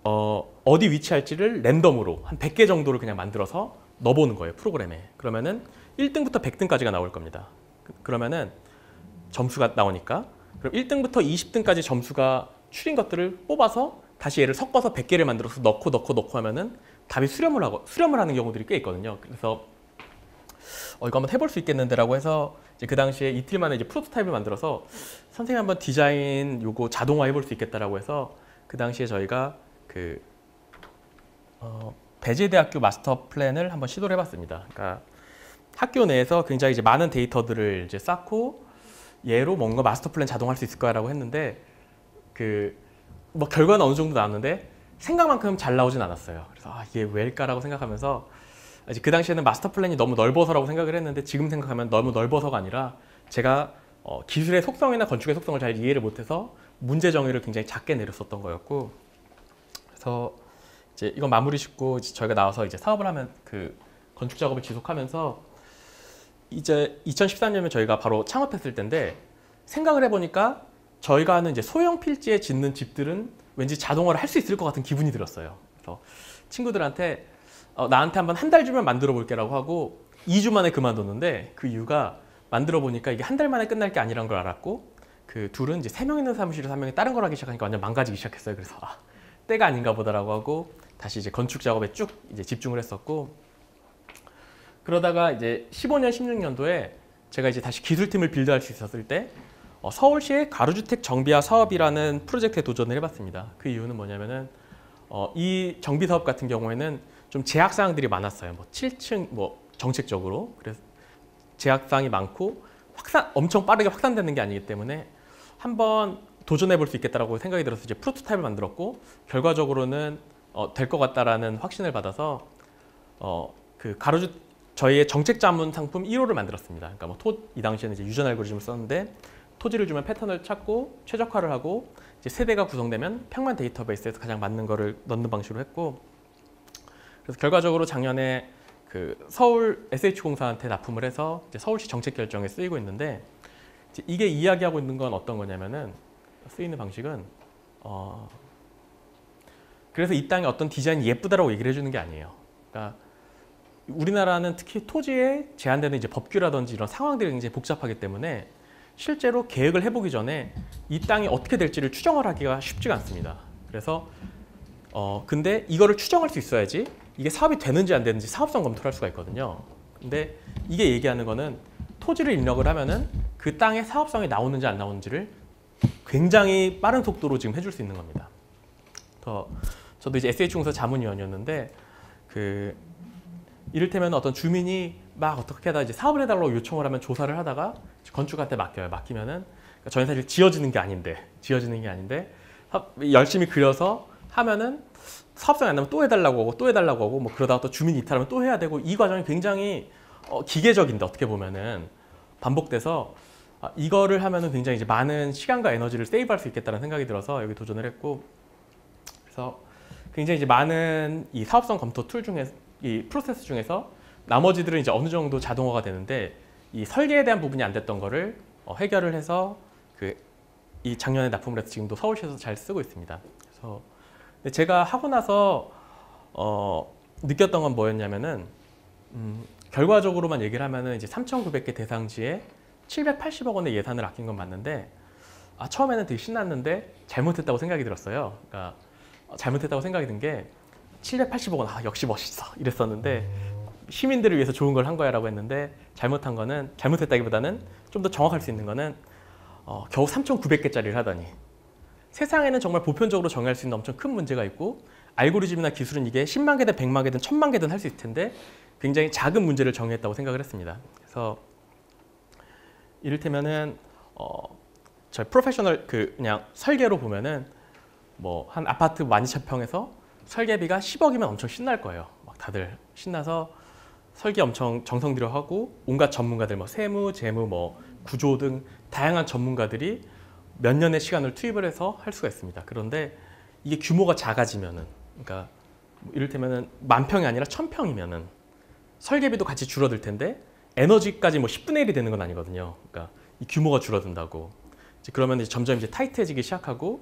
어디 위치할지를 랜덤으로 한 100개 정도를 그냥 만들어서 넣어보는 거예요. 프로그램에. 그러면은 1등부터 100등까지가 나올 겁니다. 그러면은 점수가 나오니까 그럼 1등부터 20등까지 점수가 추린 것들을 뽑아서 다시 얘를 섞어서 100개를 만들어서 넣고 하면은 답이 수렴을 하는 경우들이 꽤 있거든요. 그래서 이거 한번 해볼 수 있겠는데라고 해서 이제 그 당시에 이틀 만에 이제 프로토타입을 만들어서 선생님 한번 디자인 요거 자동화 해볼 수 있겠다라고 해서 그 당시에 저희가 그 배재대학교 마스터 플랜을 한번 시도를 해봤습니다. 그러니까 학교 내에서 굉장히 이제 많은 데이터들을 이제 쌓고 얘로 뭔가 마스터 플랜 자동화할 수 있을까라고 했는데 결과는 어느 정도 나왔는데 생각만큼 잘 나오진 않았어요. 그래서 이게 왜일까라고 생각하면서 이제 그 당시에는 마스터 플랜이 너무 넓어서라고 생각을 했는데 지금 생각하면 너무 넓어서가 아니라 제가 기술의 속성이나 건축의 속성을 잘 이해를 못해서 문제 정의를 굉장히 작게 내렸었던 거였고 그래서 이제 이건 마무리 짓고 저희가 나와서 이제 사업을 하면 그 건축 작업을 지속하면서 이제 2013년에 저희가 바로 창업했을 때인데 생각을 해보니까 저희가 하는 이제 소형 필지에 짓는 집들은 왠지 자동화를 할 수 있을 것 같은 기분이 들었어요. 그래서 친구들한테 나한테 한번 한 달 주면 만들어 볼게라고 하고 2주 만에 그만뒀는데 그 이유가 만들어 보니까 이게 한 달 만에 끝날 게 아니라는 걸 알았고 그 둘은 이제 3명 있는 사무실에서 1명이 다른 걸 하기 시작하니까 완전 망가지기 시작했어요. 그래서 때가 아닌가 보다라고 하고 다시 이제 건축 작업에 쭉 이제 집중을 했었고 그러다가 이제 15년, 16년도에 제가 이제 다시 기술팀을 빌드할 수 있었을 때 서울시의 가로주택 정비화 사업이라는 프로젝트에 도전을 해봤습니다. 그 이유는 뭐냐면은 이 정비 사업 같은 경우에는 좀 제약 사항들이 많았어요. 7층 정책적으로 그래서 제약 사항이 많고 엄청 빠르게 확산되는 게 아니기 때문에 한번 도전해 볼 수 있겠다라고 생각이 들어서 이제 프로토타입을 만들었고 결과적으로는 될 것 같다라는 확신을 받아서 저희의 정책 자문 상품 1호를 만들었습니다. 그러니까 이 당시에는 이제 유전 알고리즘을 썼는데 토지를 주면 패턴을 찾고 최적화를 하고 이제 세대가 구성되면 평면 데이터베이스에서 가장 맞는 거를 넣는 방식으로 했고, 그래서 결과적으로 작년에 그 서울 SH공사한테 납품을 해서 이제 서울시 정책 결정에 쓰이고 있는데, 이제 이게 이야기하고 있는 건 어떤 거냐면은 쓰이는 방식은 그래서 이 땅에 어떤 디자인이 예쁘다라고 얘기를 해주는 게 아니에요. 그러니까 우리나라는 특히 토지에 제한되는 이제 법규라든지 이런 상황들이 굉장히 복잡하기 때문에 실제로 계획을 해보기 전에 이 땅이 어떻게 될지를 추정을 하기가 쉽지가 않습니다. 그래서 근데 이거를 추정할 수 있어야지 이게 사업이 되는지 안 되는지 사업성 검토를 할 수가 있거든요. 근데 이게 얘기하는 거는 토지를 입력을 하면은 그 땅의 사업성이 나오는지 안 나오는지를 굉장히 빠른 속도로 지금 해줄 수 있는 겁니다. 저도 이제 SH공사 자문위원이었는데 이를테면 어떤 주민이 막 어떻게 하다 이제 사업을 해달라고 요청을 하면 조사를 하다가 건축한테 맡겨요. 맡기면은 그러니까 저희 사실 지어지는 게 아닌데 열심히 그려서 하면은 사업성이 안 나면 또 해달라고 하고 또 해달라고 하고 뭐 그러다가 또 주민 이탈하면 또 해야 되고, 이 과정이 굉장히 기계적인데 어떻게 보면은 반복돼서 이거를 하면은 굉장히 이제 많은 시간과 에너지를 세이브할 수 있겠다는 생각이 들어서 여기 도전을 했고, 그래서 굉장히 이제 많은 이 사업성 검토 툴 중에 이 프로세스 중에서 나머지들은 이제 어느 정도 자동화가 되는데 이 설계에 대한 부분이 안 됐던 거를 해결을 해서 이 작년에 납품을 해서 지금도 서울시에서 잘 쓰고 있습니다. 그래서 제가 하고 나서 느꼈던 건 뭐였냐면은 결과적으로만 얘기를 하면은 이제 3,900개 대상지에 780억 원의 예산을 아낀 건 맞는데 처음에는 되게 신났는데 잘못했다고 생각이 들었어요. 그러니까 잘못했다고 생각이 든 게 780억 원, 역시 멋있어 이랬었는데 시민들을 위해서 좋은 걸 한 거야 라고 했는데, 잘못했다기보다는 좀 더 정확할 수 있는 거는 겨우 3,900개짜리를 하더니 세상에는 정말 보편적으로 정의할 수 있는 엄청 큰 문제가 있고 알고리즘이나 기술은 이게 10만 개든 100만 개든 1000만 개든 할 수 있을 텐데 굉장히 작은 문제를 정의했다고 생각을 했습니다. 그래서 이를테면은 저희 프로페셔널 그냥 설계로 보면은 뭐 한 아파트 12,000평에서 설계비가 10억이면 엄청 신날 거예요. 막 다들 신나서 설계 엄청 정성 들여 하고 온갖 전문가들 뭐 세무, 재무, 뭐 구조 등 다양한 전문가들이 몇 년의 시간을 투입을 해서 할 수가 있습니다. 그런데 이게 규모가 작아지면은, 그러니까 이를테면은 10,000평이 아니라 1,000평이면은 설계비도 같이 줄어들 텐데 에너지까지 뭐 10분의 1이 되는 건 아니거든요. 그러니까 이 규모가 줄어든다고. 그러면 이제 점점 이제 타이트해지기 시작하고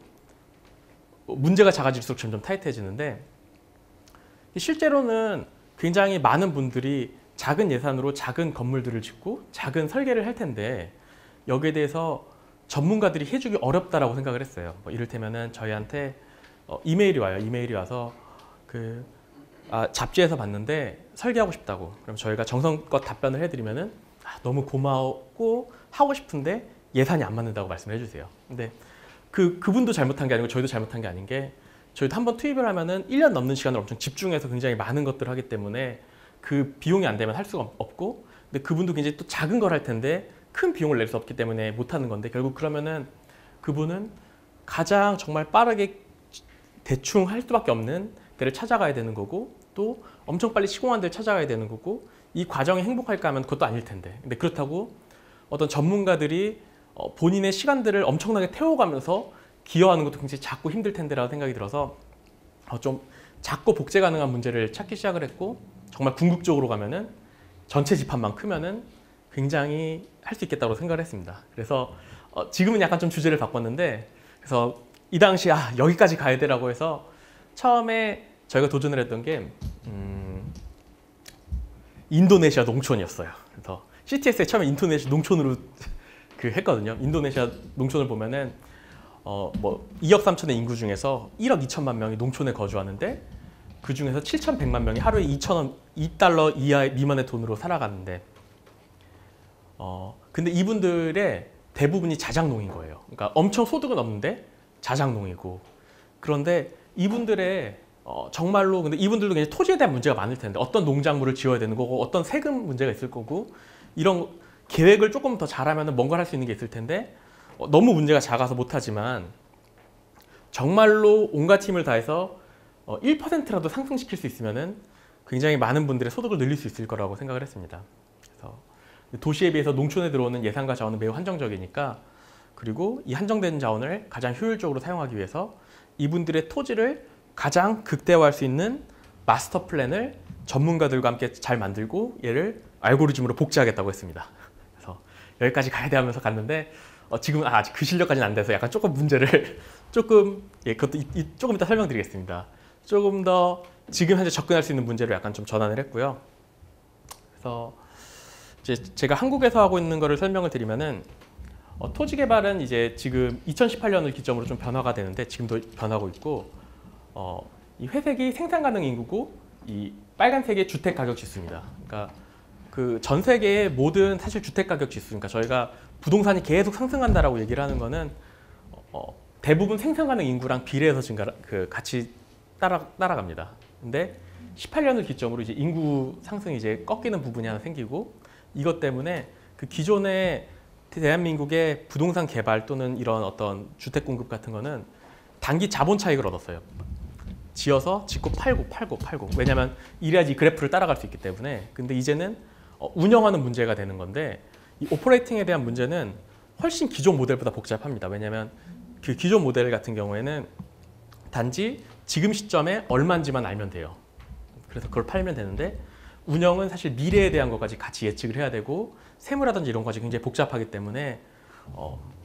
문제가 작아질수록 점점 타이트해지는데, 실제로는 굉장히 많은 분들이 작은 예산으로 작은 건물들을 짓고 작은 설계를 할 텐데 여기에 대해서 전문가들이 해주기 어렵다라고 생각을 했어요. 뭐 이를테면은 저희한테 이메일이 와요. 이메일이 와서 잡지에서 봤는데 설계하고 싶다고. 그럼 저희가 정성껏 답변을 해드리면은 너무 고마웠고 하고 싶은데 예산이 안 맞는다고 말씀을 해주세요. 근데 그분도 잘못한 게 아니고 저희도 잘못한 게 아닌 게, 저희도 한번 투입을 하면은 1년 넘는 시간을 엄청 집중해서 굉장히 많은 것들을 하기 때문에 그 비용이 안 되면 할 수가 없고, 근데 그분도 굉장히 또 작은 걸 할 텐데 큰 비용을 낼 수 없기 때문에 못 하는 건데, 결국 그러면은 그분은 가장 정말 빠르게 대충 할 수밖에 없는 데를 찾아가야 되는 거고, 또 엄청 빨리 시공한 데를 찾아가야 되는 거고, 이 과정이 행복할까 하면 그것도 아닐 텐데, 근데 그렇다고 어떤 전문가들이 본인의 시간들을 엄청나게 태워가면서 기여하는 것도 굉장히 작고 힘들 텐데라고 생각이 들어서 좀 작고 복제 가능한 문제를 찾기 시작을 했고, 정말 궁극적으로 가면은 전체 집합만 크면은 굉장히 할 수 있겠다고 생각을 했습니다. 그래서 지금은 약간 좀 주제를 바꿨는데, 그래서 이 당시 여기까지 가야 되라고 해서 처음에 저희가 도전을 했던 게 인도네시아 농촌이었어요. 그래서 CTS에 처음에 인도네시아 농촌으로 했거든요. 인도네시아 농촌을 보면은 뭐 2억 3천의 인구 중에서 1억 2천만 명이 농촌에 거주하는데 그 중에서 7,100만 명이 하루에 2,000원, 2달러 이하 미만의 돈으로 살아가는데, 근데 이분들의 대부분이 자작농인 거예요. 그러니까 엄청 소득은 없는데 자작농이고, 그런데 이분들의 정말로, 근데 이분들도 굉장히 토지에 대한 문제가 많을 텐데 어떤 농작물을 지어야 되는 거고 어떤 세금 문제가 있을 거고, 이런 계획을 조금 더 잘하면 뭔가 할 수 있는 게 있을 텐데 너무 문제가 작아서 못하지만, 정말로 온갖 힘을 다해서 1%라도 상승시킬 수 있으면은 굉장히 많은 분들의 소득을 늘릴 수 있을 거라고 생각을 했습니다. 그래서 도시에 비해서 농촌에 들어오는 예산과 자원은 매우 한정적이니까, 그리고 이 한정된 자원을 가장 효율적으로 사용하기 위해서 이분들의 토지를 가장 극대화할 수 있는 마스터 플랜을 전문가들과 함께 잘 만들고 얘를 알고리즘으로 복제하겠다고 했습니다. 그래서 여기까지 가야 돼 하면서 갔는데 지금은 아직 그 실력까지는 안 돼서 약간 조금 문제를 조금 그것도 조금 이따 설명드리겠습니다. 조금 더 지금 현재 접근할 수 있는 문제로 약간 좀 전환을 했고요. 그래서 이제 제가 한국에서 하고 있는 거를 설명을 드리면은 토지 개발은 이제 지금 2018년을 기점으로 좀 변화가 되는데 지금도 변하고 있고 이 회색이 생산 가능 인구고 이 빨간색이 주택 가격 지수입니다. 그러니까 그 전 세계의 모든 사실 주택 가격 지수, 그러니까 저희가 부동산이 계속 상승한다라고 얘기를 하는 거는 대부분 생산 가능 인구랑 비례해서 같이 따라갑니다. 근데 18년을 기점으로 이제 인구 상승이 이제 꺾이는 부분이 하나 생기고, 이것 때문에 그 기존의 대한민국의 부동산 개발 또는 이런 어떤 주택 공급 같은 거는 단기 자본 차익을 얻었어요. 지어서 짓고 팔고. 왜냐하면 이래야지 이 그래프를 따라갈 수 있기 때문에. 근데 이제는 운영하는 문제가 되는 건데, 이 오퍼레이팅에 대한 문제는 훨씬 기존 모델보다 복잡합니다. 왜냐하면 그 기존 모델 같은 경우에는 단지 지금 시점에 얼마인지만 알면 돼요. 그래서 그걸 팔면 되는데, 운영은 사실 미래에 대한 것까지 같이 예측을 해야 되고 세무라든지 이런 것까지 굉장히 복잡하기 때문에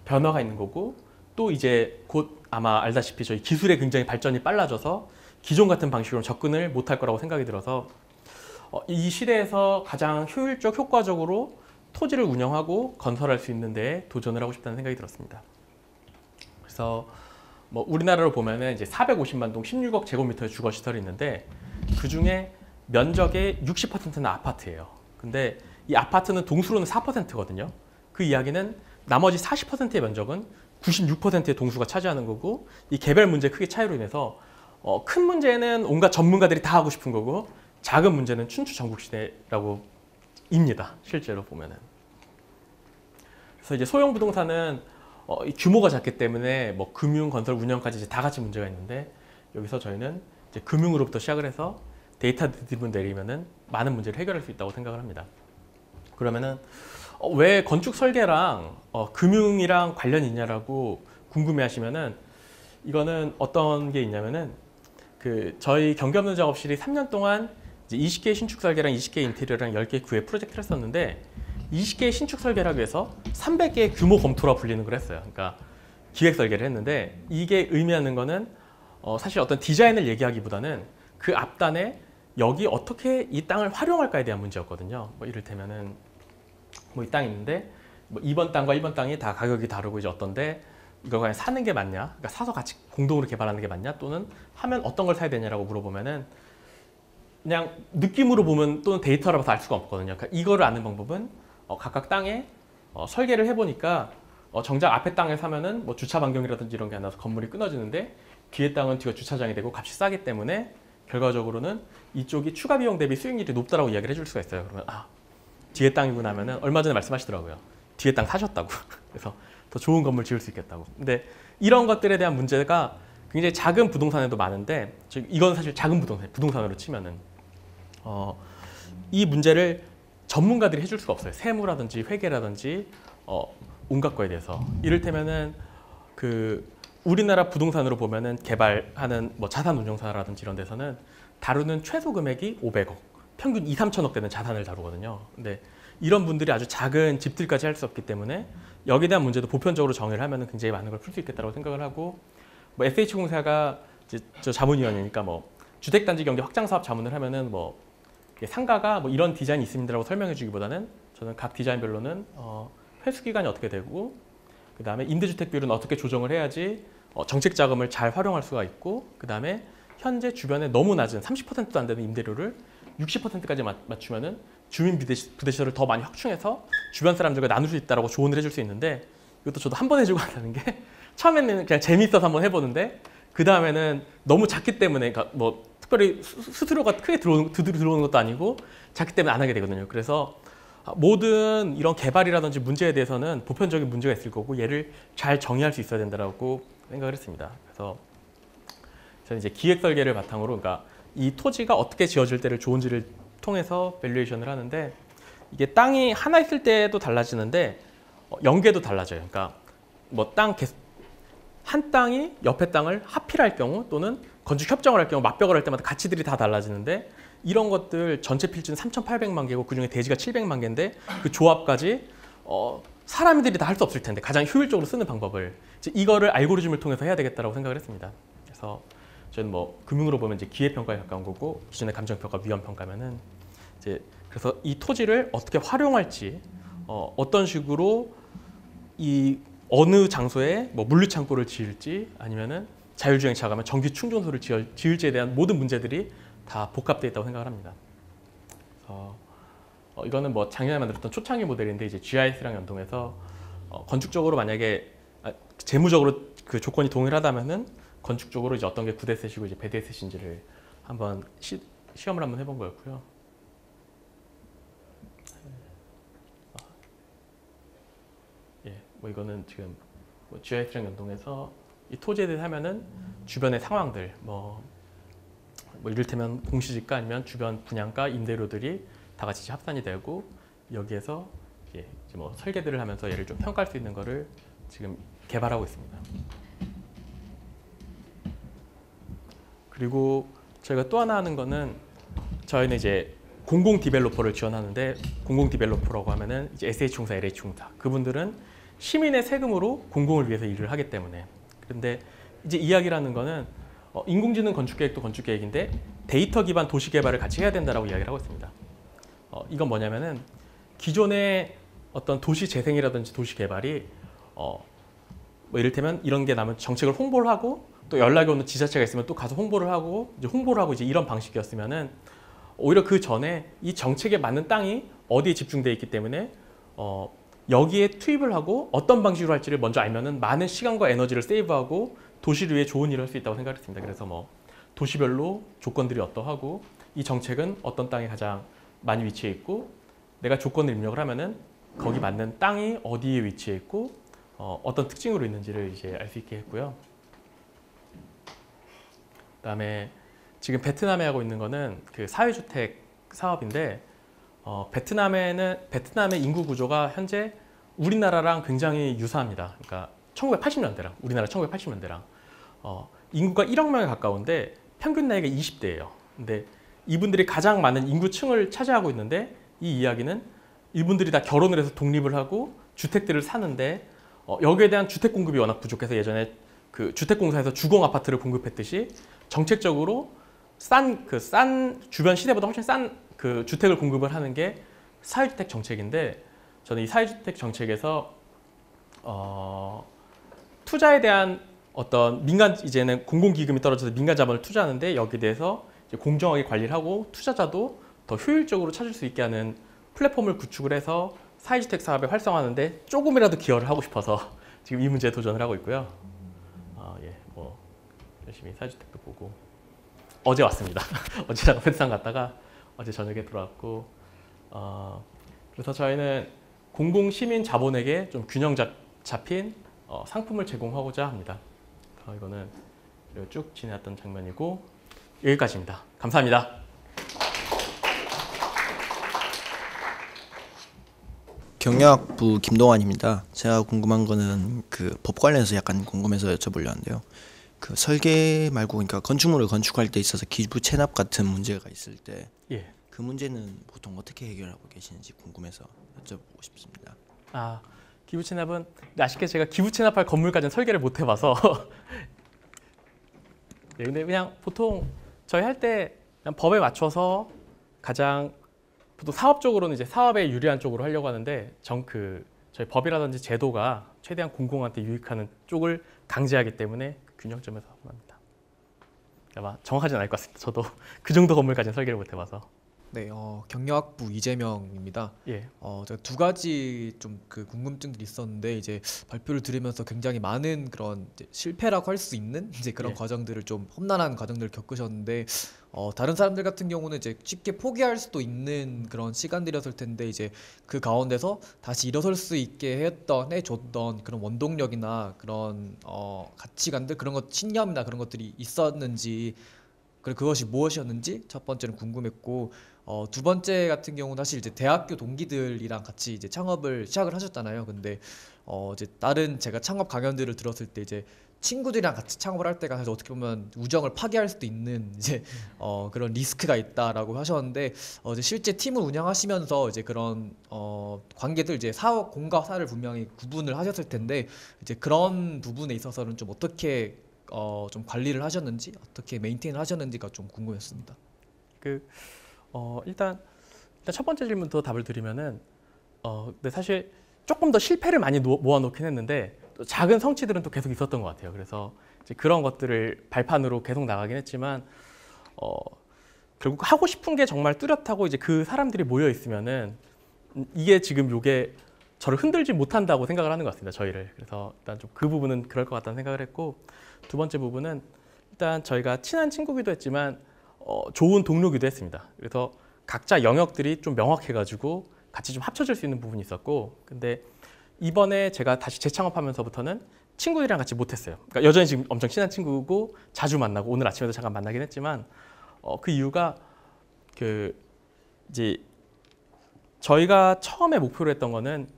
변화가 있는 거고, 또 이제 곧 아마 알다시피 저희 기술의 굉장히 발전이 빨라져서 기존 같은 방식으로 접근을 못할 거라고 생각이 들어서 이 시대에서 가장 효율적, 효과적으로 토지를 운영하고 건설할 수 있는 데에 도전을 하고 싶다는 생각이 들었습니다. 그래서 뭐 우리나라로 보면은 이제 450만 동 16억 제곱미터의 주거 시설이 있는데 그 중에 면적의 60%는 아파트예요. 근데 이 아파트는 동수로는 4%거든요. 그 이야기는 나머지 40%의 면적은 96%의 동수가 차지하는 거고, 이 개별 문제 크기 차이로 인해서 큰 문제는 온갖 전문가들이 다 하고 싶은 거고, 작은 문제는 춘추전국시대라고 입니다. 실제로 보면은. 그래서 이제 소형 부동산은 규모가 작기 때문에 뭐 금융, 건설, 운영까지 이제 다 같이 문제가 있는데, 여기서 저희는 이제 금융으로부터 시작을 해서 데이터 드리븐 내리면은 많은 문제를 해결할 수 있다고 생각을 합니다. 그러면은 왜 건축 설계랑 금융이랑 관련이 있냐라고 궁금해하시면은, 이거는 어떤 게 있냐면은 그 저희 경기업무 작업실이 3년 동안 이제 20개의 신축 설계랑 20개의 인테리어랑 10개의 구획 프로젝트를 했었는데, 20개의 신축 설계를 하기 위해서 300개의 규모 검토라고 불리는 걸 했어요. 그러니까 기획 설계를 했는데, 이게 의미하는 거는 사실 어떤 디자인을 얘기하기보다는 그 앞단에 여기 어떻게 이 땅을 활용할까에 대한 문제였거든요. 뭐 이를테면은 뭐 이 땅이 있는데 뭐 2번 땅과 1번 땅이 다 가격이 다르고 이제 어떤데 이걸 그냥 사는 게 맞냐? 그러니까 사서 같이 공동으로 개발하는 게 맞냐? 또는 하면 어떤 걸 사야 되냐라고 물어보면은 그냥 느낌으로 보면 또는 데이터로 봐서 알 수가 없거든요. 그러니까 이거를 아는 방법은 각각 땅에 설계를 해보니까 정작 앞에 땅을 사면은 뭐 주차 반경이라든지 이런 게 안 나서 건물이 끊어지는데, 뒤에 땅은 뒤가 주차장이 되고 값이 싸기 때문에 결과적으로는 이쪽이 추가 비용 대비 수익률이 높다라고 이야기를 해줄 수가 있어요. 그러면 뒤에 땅이구나 하면은 얼마 전에 말씀하시더라고요. 뒤에 땅 사셨다고. 그래서 더 좋은 건물 지을 수 있겠다고. 근데 이런 것들에 대한 문제가 굉장히 작은 부동산에도 많은데, 이건 사실 작은 부동산으로 치면은 이 문제를 전문가들이 해줄 수가 없어요. 세무라든지 회계라든지 온갖 거에 대해서. 이를테면은 그 우리나라 부동산으로 보면은 개발하는 뭐 자산운용사라든지 이런 데서는 다루는 최소 금액이 500억, 평균 2, 3천억 되는 자산을 다루거든요. 근데 이런 분들이 아주 작은 집들까지 할 수 없기 때문에 여기에 대한 문제도 보편적으로 정의를 하면은 굉장히 많은 걸 풀 수 있겠다고 생각을 하고, 뭐 SH공사가 이제 저 자문위원이니까 뭐 주택단지 경기 확장 사업 자문을 하면은 뭐 상가가 뭐 이런 디자인이 있습니다라고 설명해 주기보다는 저는 각 디자인별로는 회수 기간이 어떻게 되고, 그 다음에 임대주택 비율은 어떻게 조정을 해야지 정책 자금을 잘 활용할 수가 있고, 그 다음에 현재 주변에 너무 낮은 30%도 안 되는 임대료를 60%까지 맞추면은 주민 부대시설을 더 많이 확충해서 주변 사람들과 나눌 수 있다라고 조언을 해줄 수 있는데, 이것도 저도 한 번 해주고 한다는 게 처음에는 그냥 재미있어서 한번 해보는데, 그 다음에는 너무 작기 때문에, 그러니까 뭐 특별히 수수료가 크게 들어오는 것도 아니고 작기 때문에 안 하게 되거든요. 그래서 모든 이런 개발이라든지 문제에 대해서는 보편적인 문제가 있을 거고 얘를 잘 정의할 수 있어야 된다고 생각을 했습니다. 그래서 저는 이제 기획 설계를 바탕으로, 그러니까 이 토지가 어떻게 지어질 때를 좋은지를 통해서 밸류에이션을 하는데 이게 땅이 하나 있을 때도 달라지는데 연계도 달라져요. 그러니까 뭐 한 땅이 옆에 땅을 합필할 경우 또는 건축 협정을 할 경우 맞벽을 할 때마다 가치들이 다 달라지는데 이런 것들 전체 필지는 3,800만 개고 그중에 대지가 700만 개인데 그 조합까지 사람들이 다 할 수 없을 텐데 가장 효율적으로 쓰는 방법을 이거를 알고리즘을 통해서 해야 되겠다라고 생각을 했습니다. 그래서 저는 뭐 금융으로 보면 이제 기회평가에 가까운 거고 기존의 감정평가, 위험평가면은 이제 그래서 이 토지를 어떻게 활용할지 어떤 식으로 이 어느 장소에 뭐 물류창고를 지을지 아니면은 자율주행차 가면 전기 충전소를 지을지에 대한 모든 문제들이 다 복합되어 있다고 생각을 합니다. 그래서 이거는 뭐 작년에 만들었던 초창기 모델인데 이제 GIS랑 연동해서 건축적으로 만약에 재무적으로 그 조건이 동일하다면은 건축적으로 이제 어떤 게 굿에셋이고 이제 배드에셋인지를 한번 시험을 한번 해본 거였고요. 뭐 이거는 지금 뭐 GIS랑 연동해서 이 토지에 대해서 하면은 주변의 상황들 뭐 이를테면 공시지가 아니면 주변 분양가, 임대료들이 다 같이 합산이 되고 여기에서 이제 뭐 설계들을 하면서 얘를 좀 평가할 수 있는 거를 지금 개발하고 있습니다. 그리고 저희가 또 하나 하는 거는 저희는 이제 공공 디벨로퍼를 지원하는데 공공 디벨로퍼라고 하면은 이제 SH공사, LH공사 그분들은 시민의 세금으로 공공을 위해서 일을 하기 때문에 그런데 이제 이야기라는 거는 인공지능 건축계획도 건축계획인데 데이터 기반 도시 개발을 같이 해야 된다라고 이야기를 하고 있습니다. 이건 뭐냐면은 기존의 어떤 도시 재생이라든지 도시 개발이 뭐 이를테면 이런 게 나면 정책을 홍보를 하고 또 연락이 오는 지자체가 있으면 또 가서 홍보를 하고 이제 이런 방식이었으면은 오히려 그 전에 이 정책에 맞는 땅이 어디에 집중되어 있기 때문에 여기에 투입을 하고 어떤 방식으로 할지를 먼저 알면은 많은 시간과 에너지를 세이브하고 도시를 위해 좋은 일을 할 수 있다고 생각했습니다. 그래서 뭐 도시별로 조건들이 어떠하고 이 정책은 어떤 땅에 가장 많이 위치해 있고 내가 조건을 입력을 하면은 거기 맞는 땅이 어디에 위치해 있고 어떤 특징으로 있는지를 이제 알 수 있게 했고요. 그다음에 지금 베트남에 하고 있는 거는 그 사회주택 사업인데 베트남의 인구 구조가 현재 우리나라랑 굉장히 유사합니다. 그러니까 1980년대랑 우리나라 1980년대랑 인구가 1억 명에 가까운데 평균 나이가 20대예요. 근데 이분들이 가장 많은 인구층을 차지하고 있는데 이 이야기는 이분들이 다 결혼을 해서 독립을 하고 주택들을 사는데 여기에 대한 주택 공급이 워낙 부족해서 예전에 그 주택공사에서 주공 아파트를 공급했듯이 정책적으로 싼 주변 시대보다 훨씬 싼 그 주택을 공급을 하는 게 사회주택 정책인데 저는 이 사회주택 정책에서 투자에 대한 어떤 이제는 공공기금이 떨어져서 민간 자본을 투자하는데 여기에 대해서 이제 공정하게 관리를 하고 투자자도 더 효율적으로 찾을 수 있게 하는 플랫폼을 구축을 해서 사회주택 사업에 활성화하는데 조금이라도 기여를 하고 싶어서 지금 이 문제에 도전을 하고 있고요. 뭐 열심히 사회주택도 보고 어제 왔습니다. 어제 잠깐 베트남 갔다가 어제 저녁에 들어왔고 그래서 저희는 공공시민 자본에게 좀 균형 잡힌 상품을 제공하고자 합니다. 이거는 쭉 지내왔던 장면이고 여기까지입니다. 감사합니다. 경영학부 김동환입니다. 제가 궁금한 거는 그 법 관련해서 약간 궁금해서 여쭤보려 하는데요. 그 설계 말고 그러니까 건축물을 건축할 때 있어서 기부 체납 같은 문제가 있을 때 그 문제는 보통 어떻게 해결하고 계시는지 궁금해서 여쭤보고 싶습니다. 기부 체납은 아쉽게 제가 기부 체납할 건물까지는 설계를 못 해봐서 근데 그냥 보통 저희 할 때 그냥 법에 맞춰서 가장 보통 사업적으로는 이제 사업에 유리한 쪽으로 하려고 하는데 저희 법이라든지 제도가 최대한 공공한테 유익하는 쪽을 강제하기 때문에 균형점에서 합니다. 아마 정확하진 않을 것 같습니다. 저도 그 정도 건물까지는 설계를 못 해봐서. 네, 경영학부 이재명입니다. 제가 두 가지 좀 그 궁금증들이 있었는데 이제 발표를 들으면서 굉장히 많은 그런 이제 실패라고 할 수 있는 이제 그런 과정들을 좀 험난한 과정들을 겪으셨는데 다른 사람들 같은 경우는 이제 쉽게 포기할 수도 있는 그런 시간들이었을 텐데 이제 그 가운데서 다시 일어설 수 있게 해줬던 그런 원동력이나 그런 가치관들 그런 것 신념이나 그런 것들이 있었는지 그리고 그것이 무엇이었는지 첫 번째는 궁금했고 두 번째 같은 경우는 사실 이제 대학교 동기들이랑 같이 이제 창업을 시작을 하셨잖아요. 근데 이제 다른 제가 창업 강연들을 들었을 때 이제 친구들이랑 같이 창업을 할 때가 사실 어떻게 보면 우정을 파괴할 수도 있는 이제 그런 리스크가 있다라고 하셨는데 이제 실제 팀을 운영하시면서 이제 그런 관계들 이제 사업 공과 사를 분명히 구분을 하셨을 텐데 이제 그런 부분에 있어서는 좀 어떻게 좀 관리를 하셨는지 어떻게 메인테인을 하셨는지가 좀 궁금했습니다. 일단 첫 번째 질문부터 답을 드리면은 근데 사실 조금 더 실패를 많이 모아놓긴 했는데 또 작은 성취들은 또 계속 있었던 것 같아요. 그래서 이제 그런 것들을 발판으로 계속 나가긴 했지만 결국 하고 싶은 게 정말 뚜렷하고 이제 그 사람들이 모여 있으면은 이게 지금 요게 저를 흔들지 못한다고 생각을 하는 것 같습니다. 저희를. 그래서 일단 좀 그 부분은 그럴 것 같다는 생각을 했고 두 번째 부분은 일단 저희가 친한 친구기도 했지만 좋은 동료기도 했습니다. 그래서 각자 영역들이 좀 명확해가지고 같이 좀 합쳐질 수 있는 부분이 있었고 근데 이번에 제가 다시 재창업하면서부터는 친구들이랑 같이 못했어요. 그러니까 여전히 지금 엄청 친한 친구고 자주 만나고 오늘 아침에도 잠깐 만나긴 했지만 그 이유가 이제 저희가 처음에 목표로 했던 거는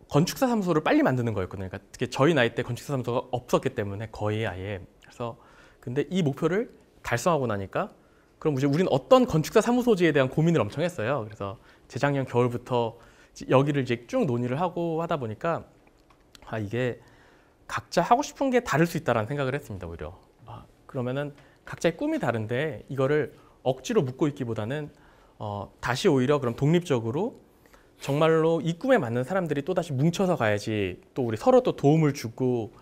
건축사 사무소를 빨리 만드는 거였거든요. 그러니까 특히 저희 나이 때 건축사 사무소가 없었기 때문에 거의 아예 그래서 근데 이 목표를 달성하고 나니까 그럼 이제 우리는 어떤 건축사 사무소지에 대한 고민을 엄청 했어요. 그래서 재작년 겨울부터 여기를 이제 쭉 논의를 하고 하다 보니까 이게 각자 하고 싶은 게 다를 수 있다라는 생각을 했습니다. 오히려 그러면은 각자의 꿈이 다른데 이거를 억지로 묶고 있기보다는 다시 오히려 그럼 독립적으로 정말로 이 꿈에 맞는 사람들이 또 다시 뭉쳐서 가야지 또 우리 서로 또 도움을 주고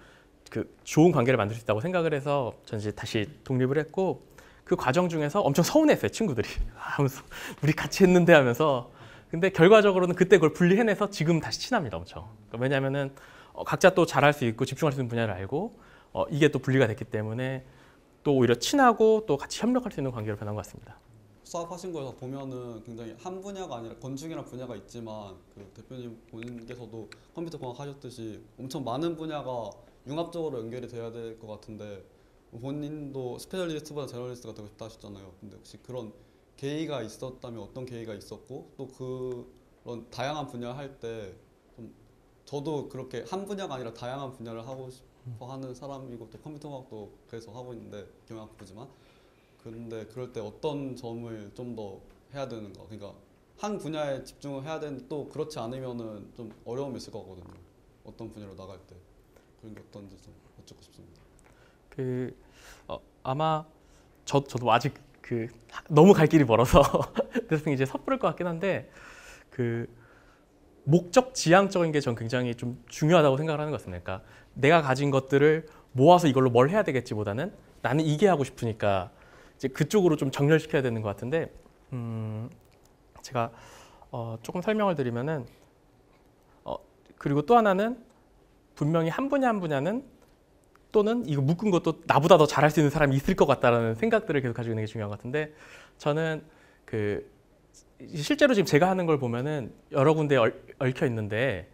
그 좋은 관계를 만들 수 있다고 생각을 해서 전 이제 다시 독립을 했고 그 과정 중에서 엄청 서운했어요. 친구들이 하면서 우리 같이 했는데 하면서 근데 결과적으로는 그때 그걸 분리해내서 지금 다시 친합니다. 엄청. 왜냐하면은 각자 또 잘할 수 있고 집중할 수 있는 분야를 알고 이게 또 분리가 됐기 때문에 또 오히려 친하고 또 같이 협력할 수 있는 관계로 변한 것 같습니다. 사업하신 거에서 보면은 굉장히 한 분야가 아니라 건축이라는 분야가 있지만 그 대표님 본인께서도 컴퓨터 공학 하셨듯이 엄청 많은 분야가 융합적으로 연결이 돼야 될 것 같은데 본인도 스페셜리스트보다 제너럴리스트가 되고 싶다 하셨잖아요. 근데 혹시 그런 계기가 있었다면 어떤 계기가 있었고 또 그런 다양한 분야 할 때 좀 저도 그렇게 한 분야가 아니라 다양한 분야를 하고 싶어 하는 사람이고 또 컴퓨터 공학도 그래서 하고 있는데 경영학부지만 근데 그럴 때 어떤 점을 좀 더 해야 되는가? 그러니까 한 분야에 집중을 해야 되는데 또 그렇지 않으면은 좀 어려움이 있을 거거든요. 어떤 분야로 나갈 때 그런 게 어떤지 좀 여쭙고 싶습니다. 아마 저도 아직 너무 갈 길이 멀어서 그래서 이제 섣부를 것 같긴 한데 목적 지향적인 게 전 굉장히 좀 중요하다고 생각을 하는 것 같습니다. 그러니까 내가 가진 것들을 모아서 이걸로 뭘 해야 되겠지보다는 나는 이게 하고 싶으니까 이제 그쪽으로 좀 정렬시켜야 되는 것 같은데 제가 조금 설명을 드리면은 그리고 또 하나는 분명히 한 분야 한 분야는 또는 이거 묶은 것도 나보다 더 잘할 수 있는 사람이 있을 것 같다라는 생각들을 계속 가지고 있는 게 중요한 것 같은데 저는 실제로 지금 제가 하는 걸 보면은 여러 군데 얽혀 있는데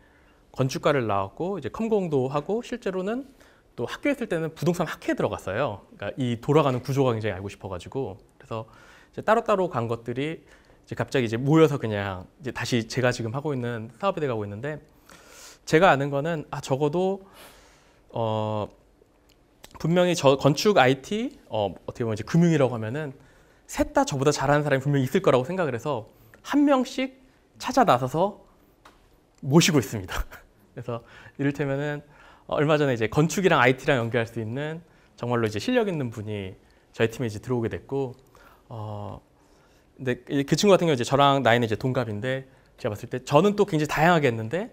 건축과를 나왔고 이제 컴공도 하고 실제로는 또 학교에 있을 때는 부동산 학회에 들어갔어요. 그러니까 이 돌아가는 구조가 굉장히 알고 싶어가지고 그래서 이제 따로따로 간 것들이 이제 갑자기 이제 모여서 그냥 이제 다시 제가 지금 하고 있는 사업에 돼가고 있는데 제가 아는 거는 적어도 분명히 저 건축 IT 어떻게 보면 이제 금융이라고 하면은 셋 다 저보다 잘하는 사람이 분명히 있을 거라고 생각을 해서 한 명씩 찾아 나서서 모시고 있습니다. 그래서 이를테면은 얼마 전에 이제 건축이랑 IT랑 연결할 수 있는 정말로 이제 실력 있는 분이 저희 팀에 이제 들어오게 됐고, 근데 그 친구 같은 경우 이제 저랑 나이는 이제 동갑인데 제가 봤을 때 저는 또 굉장히 다양하게 했는데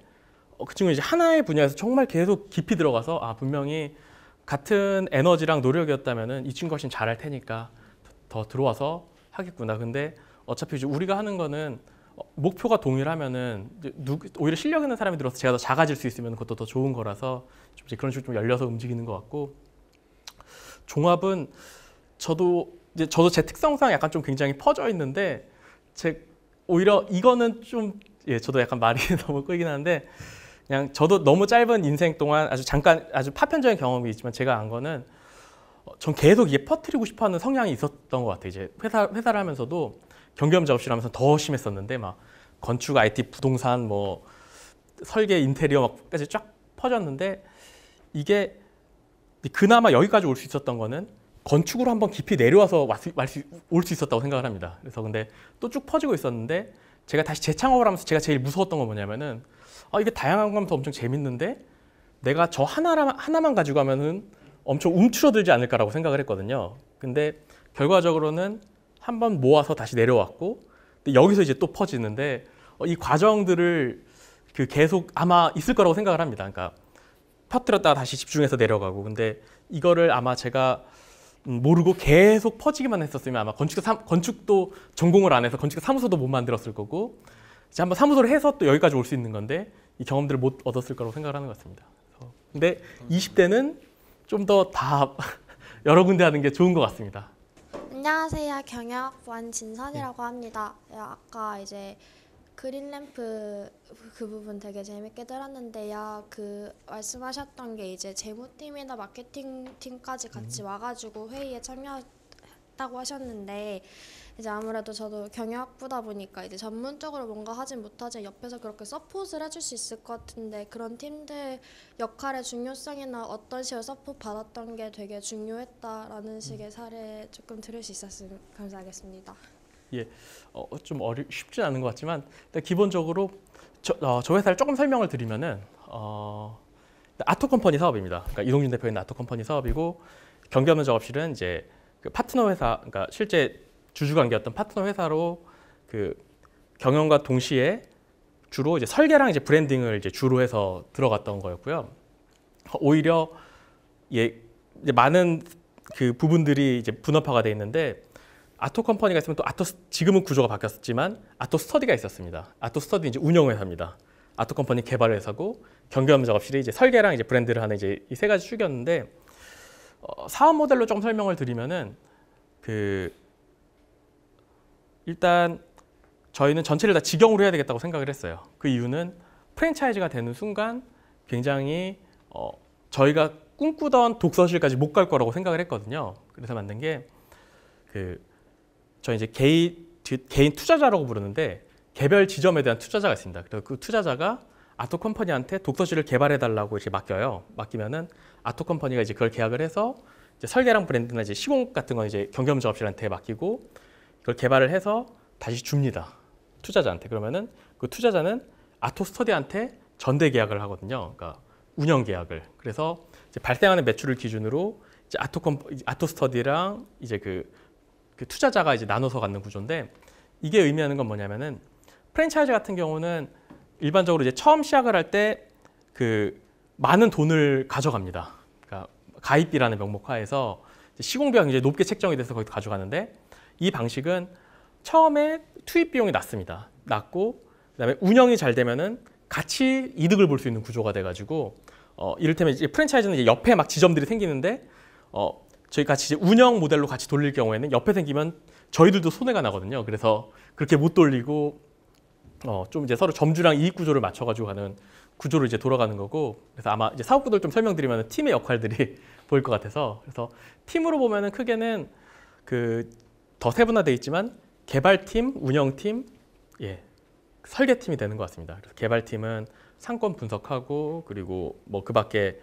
그 친구는 이제 하나의 분야에서 정말 계속 깊이 들어가서 분명히 같은 에너지랑 노력이었다면은 이 친구가 훨씬 잘할 테니까 더 들어와서 하겠구나. 근데 어차피 이제 우리가 하는 거는 목표가 동일하면은 오히려 실력 있는 사람이 들어서 제가 더 작아질 수 있으면 그것도 더 좋은 거라서 좀 이제 그런 식으로 좀 열려서 움직이는 것 같고, 종합은 저도 제 특성상 약간 좀 굉장히 퍼져 있는데 오히려 이거는 좀 저도 약간 말이 너무 끌긴 하는데 그냥 저도 너무 짧은 인생 동안 아주 파편적인 경험이 있지만 제가 안 거는 전 계속 이게 퍼뜨리고 싶어하는 성향이 있었던 것 같아요. 이제 회사를 하면서도 경기업 작업실 하면서 더 심했었는데 막 건축, IT, 부동산, 뭐 설계, 인테리어 막까지 쫙 퍼졌는데 이게 그나마 여기까지 올 수 있었던 거는 건축으로 한번 깊이 내려와서 올 수 있었다고 생각을 합니다. 그래서 근데 또 쭉 퍼지고 있었는데 제가 다시 재창업을 하면서 제가 제일 무서웠던 건 뭐냐면은 이게 다양한 거면서 엄청 재밌는데 내가 저 하나만 가지고 가면은 엄청 움츠러들지 않을까라고 생각을 했거든요. 근데 결과적으로는 한번 모아서 다시 내려왔고 근데 여기서 이제 또 퍼지는데 이 과정들을 계속 아마 있을 거라고 생각을 합니다. 그러니까 퍼뜨렸다가 다시 집중해서 내려가고 근데 이거를 아마 제가 모르고 계속 퍼지기만 했었으면 아마 건축도 전공을 안 해서 건축 사무소도 못 만들었을 거고 이제 한번 사무소를 해서 또 여기까지 올 수 있는 건데 이 경험들을 못 얻었을 거라고 생각을 하는 것 같습니다. 근데 20대는 좀 더 다 여러 군데 하는 게 좋은 것 같습니다. 안녕하세요. 경영학부 안진선이라고 합니다. 아까 이제 그린램프 그 부분 되게 재밌게 들었는데요. 그 말씀하셨던 게 이제 재무팀이나 마케팅팀까지 같이 와가지고 회의에 참여했다고 하셨는데 이제 아무래도 저도 경영학부다 보니까 이제 전문적으로 뭔가 하진 못하지만 옆에서 그렇게 서포트를 해줄 수 있을 것 같은데 그런 팀들 역할의 중요성이나 어떤 식으로 서포트 받았던 게 되게 중요했다라는 식의 사례 조금 들을 수 있었으면 감사하겠습니다. 예, 좀 쉽지 않은 것 같지만 일단 기본적으로 저 회사를 조금 설명을 드리면은 아토컴퍼니 사업입니다. 그러니까 이동준 대표의 아토컴퍼니 사업이고 경기하는 작업실은 이제 그 파트너 회사, 그러니까 실제 주주관계였던 파트너 회사로 그 경영과 동시에 주로 이제 설계랑 이제 브랜딩을 이제 주로 해서 들어갔던 거였고요. 오히려 이제 많은 그 부분들이 이제 분업화가 돼 있는데. 아토 컴퍼니가 있으면 또 지금은 구조가 바뀌었지만 아토 스터디가 있었습니다. 아토 스터디 이제 운영 회사입니다. 아토 컴퍼니 개발 회사고 경기업 작업실이 이제 설계랑 이제 브랜드를 하는 이제 이 세 가지 축이었는데 사업 모델로 좀 설명을 드리면은 일단 저희는 전체를 다 직영으로 해야 되겠다고 생각을 했어요. 그 이유는 프랜차이즈가 되는 순간 굉장히 저희가 꿈꾸던 독서실까지 못 갈 거라고 생각을 했거든요. 그래서 만든 게 저희 이제 개인 투자자라고 부르는데 개별 지점에 대한 투자자가 있습니다. 그래서 그 투자자가 아토 컴퍼니한테 독서실을 개발해달라고 이렇게 맡겨요. 맡기면은 아토 컴퍼니가 이제 그걸 계약을 해서 이제 설계랑 브랜드나 이제 시공 같은 건 이제 경기업 작업실한테 맡기고 그걸 개발을 해서 다시 줍니다. 투자자한테. 그러면은 그 투자자는 아토 스터디한테 전대 계약을 하거든요. 그러니까 운영 계약을. 그래서 이제 발생하는 매출을 기준으로 이제 아토 스터디랑 이제 그 투자자가 이제 나눠서 갖는 구조인데 이게 의미하는 건 뭐냐면은 프랜차이즈 같은 경우는 일반적으로 이제 처음 시작을 할 때 많은 돈을 가져갑니다. 그러니까 가입비라는 명목 하에서 시공비가 굉장히 높게 책정이 돼서 거기 가져가는데 이 방식은 처음에 투입 비용이 낮습니다. 낮고 그다음에 운영이 잘 되면은 같이 이득을 볼 수 있는 구조가 돼가지고 이를테면 이제 프랜차이즈는 이제 옆에 막 지점들이 생기는데 저희 같이 이제 운영 모델로 같이 돌릴 경우에는 옆에 생기면 저희들도 손해가 나거든요. 그래서 그렇게 못 돌리고 좀 이제 서로 점주랑 이익 구조를 맞춰가지고 가는 구조로 이제 돌아가는 거고 그래서 아마 이제 사업 구도를 좀 설명드리면 팀의 역할들이 보일 것 같아서 그래서 팀으로 보면은 크게는 더 세분화돼 있지만 개발팀, 운영팀, 설계팀이 되는 것 같습니다. 그래서 개발팀은 상권 분석하고 그리고 뭐 그밖에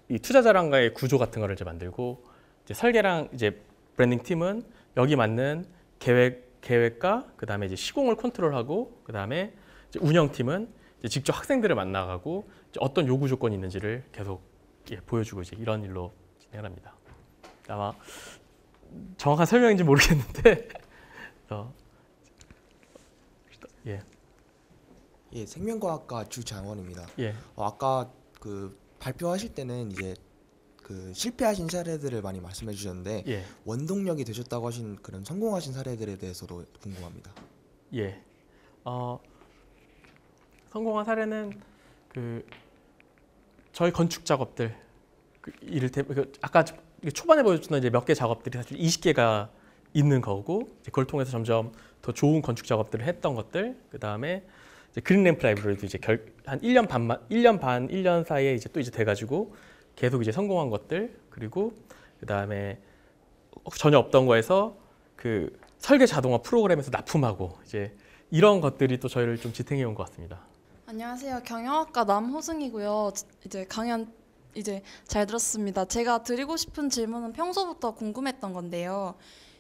이 투자자랑과의 구조 같은 거를 이제 만들고 이제 설계랑 이제 브랜딩 팀은 여기 맞는 계획과 그다음에 이제 시공을 컨트롤하고 그다음에 이제 운영팀은 이제 직접 학생들을 만나가고 이제 어떤 요구 조건이 있는지를 계속 보여주고 이제 이런 일로 진행을 합니다. 아마 정확한 설명인지 모르겠는데 생명과학과 주장원입니다. 예. 아까 발표하실 때는 이제 실패하신 사례들을 많이 말씀해 주셨는데 원동력이 되셨다고 하신 그런 성공하신 사례들에 대해서도 궁금합니다. 예. 성공한 사례는 저희 건축 작업들 이를테면 아까 초반에 보여줬던 이제 몇 개 작업들이 사실 20개가 있는 거고 그걸 통해서 점점 더 좋은 건축 작업들을 했던 것들 그다음에 그린램프 라이브러리도 이제 한 1년 반, 1년 사이에 이제 또 이제 돼가지고 계속 이제 성공한 것들 그리고 그다음에 전혀 없던 거에서 그 설계 자동화 프로그램에서 납품하고 이제 이런 것들이 또 저희를 좀 지탱해 온 것 같습니다. 안녕하세요. 경영학과 남호승이고요. 이제 강연 이제 잘 들었습니다. 제가 드리고 싶은 질문은 평소부터 궁금했던 건데요.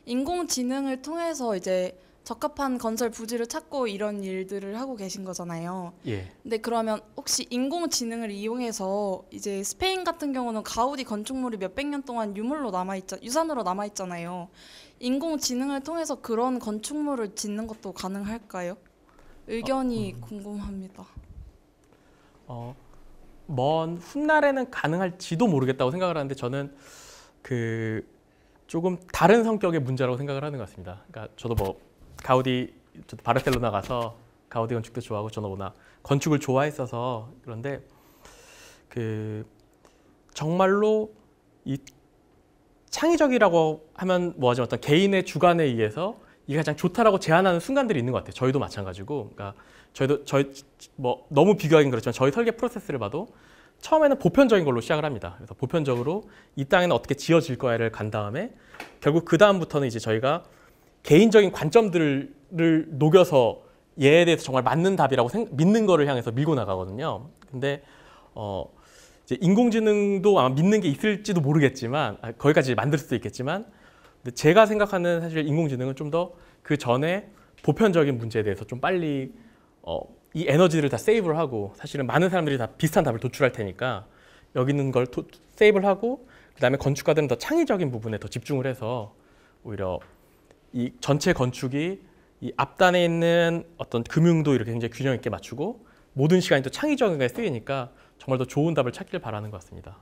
인공지능을 통해서 이제 적합한 건설 부지를 찾고 이런 일들을 하고 계신 거잖아요. 예. 근데 그러면 혹시 인공지능을 이용해서 이제 스페인 같은 경우는 가우디 건축물이 몇백 년 동안 유산으로 남아 있잖아요. 인공지능을 통해서 그런 건축물을 짓는 것도 가능할까요? 의견이 궁금합니다. 먼 훗날에는 가능할지도 모르겠다고 생각을 하는데 저는 그 조금 다른 성격의 문제라고 생각을 하는 것 같습니다. 그러니까 저도 저도 바르셀로나 가서 가우디 건축도 좋아하고 저는 워낙 건축을 좋아했어서 그런데 그 정말로 이 창의적이라고 하면 뭐하지만 어떤 개인의 주관에 의해서 이게 가장 좋다라고 제안하는 순간들이 있는 것 같아요. 저희도 마찬가지고, 그러니까 저희 뭐 너무 비교하긴 그렇지만 저희 설계 프로세스를 봐도 처음에는 보편적인 걸로 시작을 합니다. 그래서 보편적으로 이 땅에는 어떻게 지어질 거야를 간 다음에 결국 그 다음부터는 이제 저희가 개인적인 관점들을 녹여서 얘에 대해서 정말 맞는 답이라고 믿는 거를 향해서 밀고 나가거든요. 근데 이제 인공지능도 아마 믿는 게 있을지도 모르겠지만 거기까지 만들 수도 있겠지만 근데 제가 생각하는 사실 인공지능은 좀 더 그 전에 보편적인 문제에 대해서 좀 빨리 이 에너지를 다 세이브를 하고 사실은 많은 사람들이 다 비슷한 답을 도출할 테니까 여기 있는 걸 세이브를 하고 그다음에 건축가들은 더 창의적인 부분에 더 집중을 해서 오히려 이 전체 건축이 이 앞단에 있는 어떤 금융도 이렇게 굉장히 균형 있게 맞추고 모든 시간이 또 창의적인 게 쓰이니까 정말 더 좋은 답을 찾길 바라는 것 같습니다.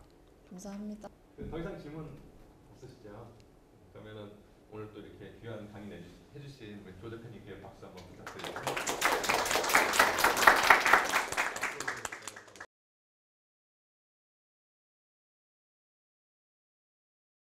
감사합니다. 더 이상 질문 없으시죠? 그러면은 오늘 또 이렇게 귀한 강의 해주신 우리 조 대표님께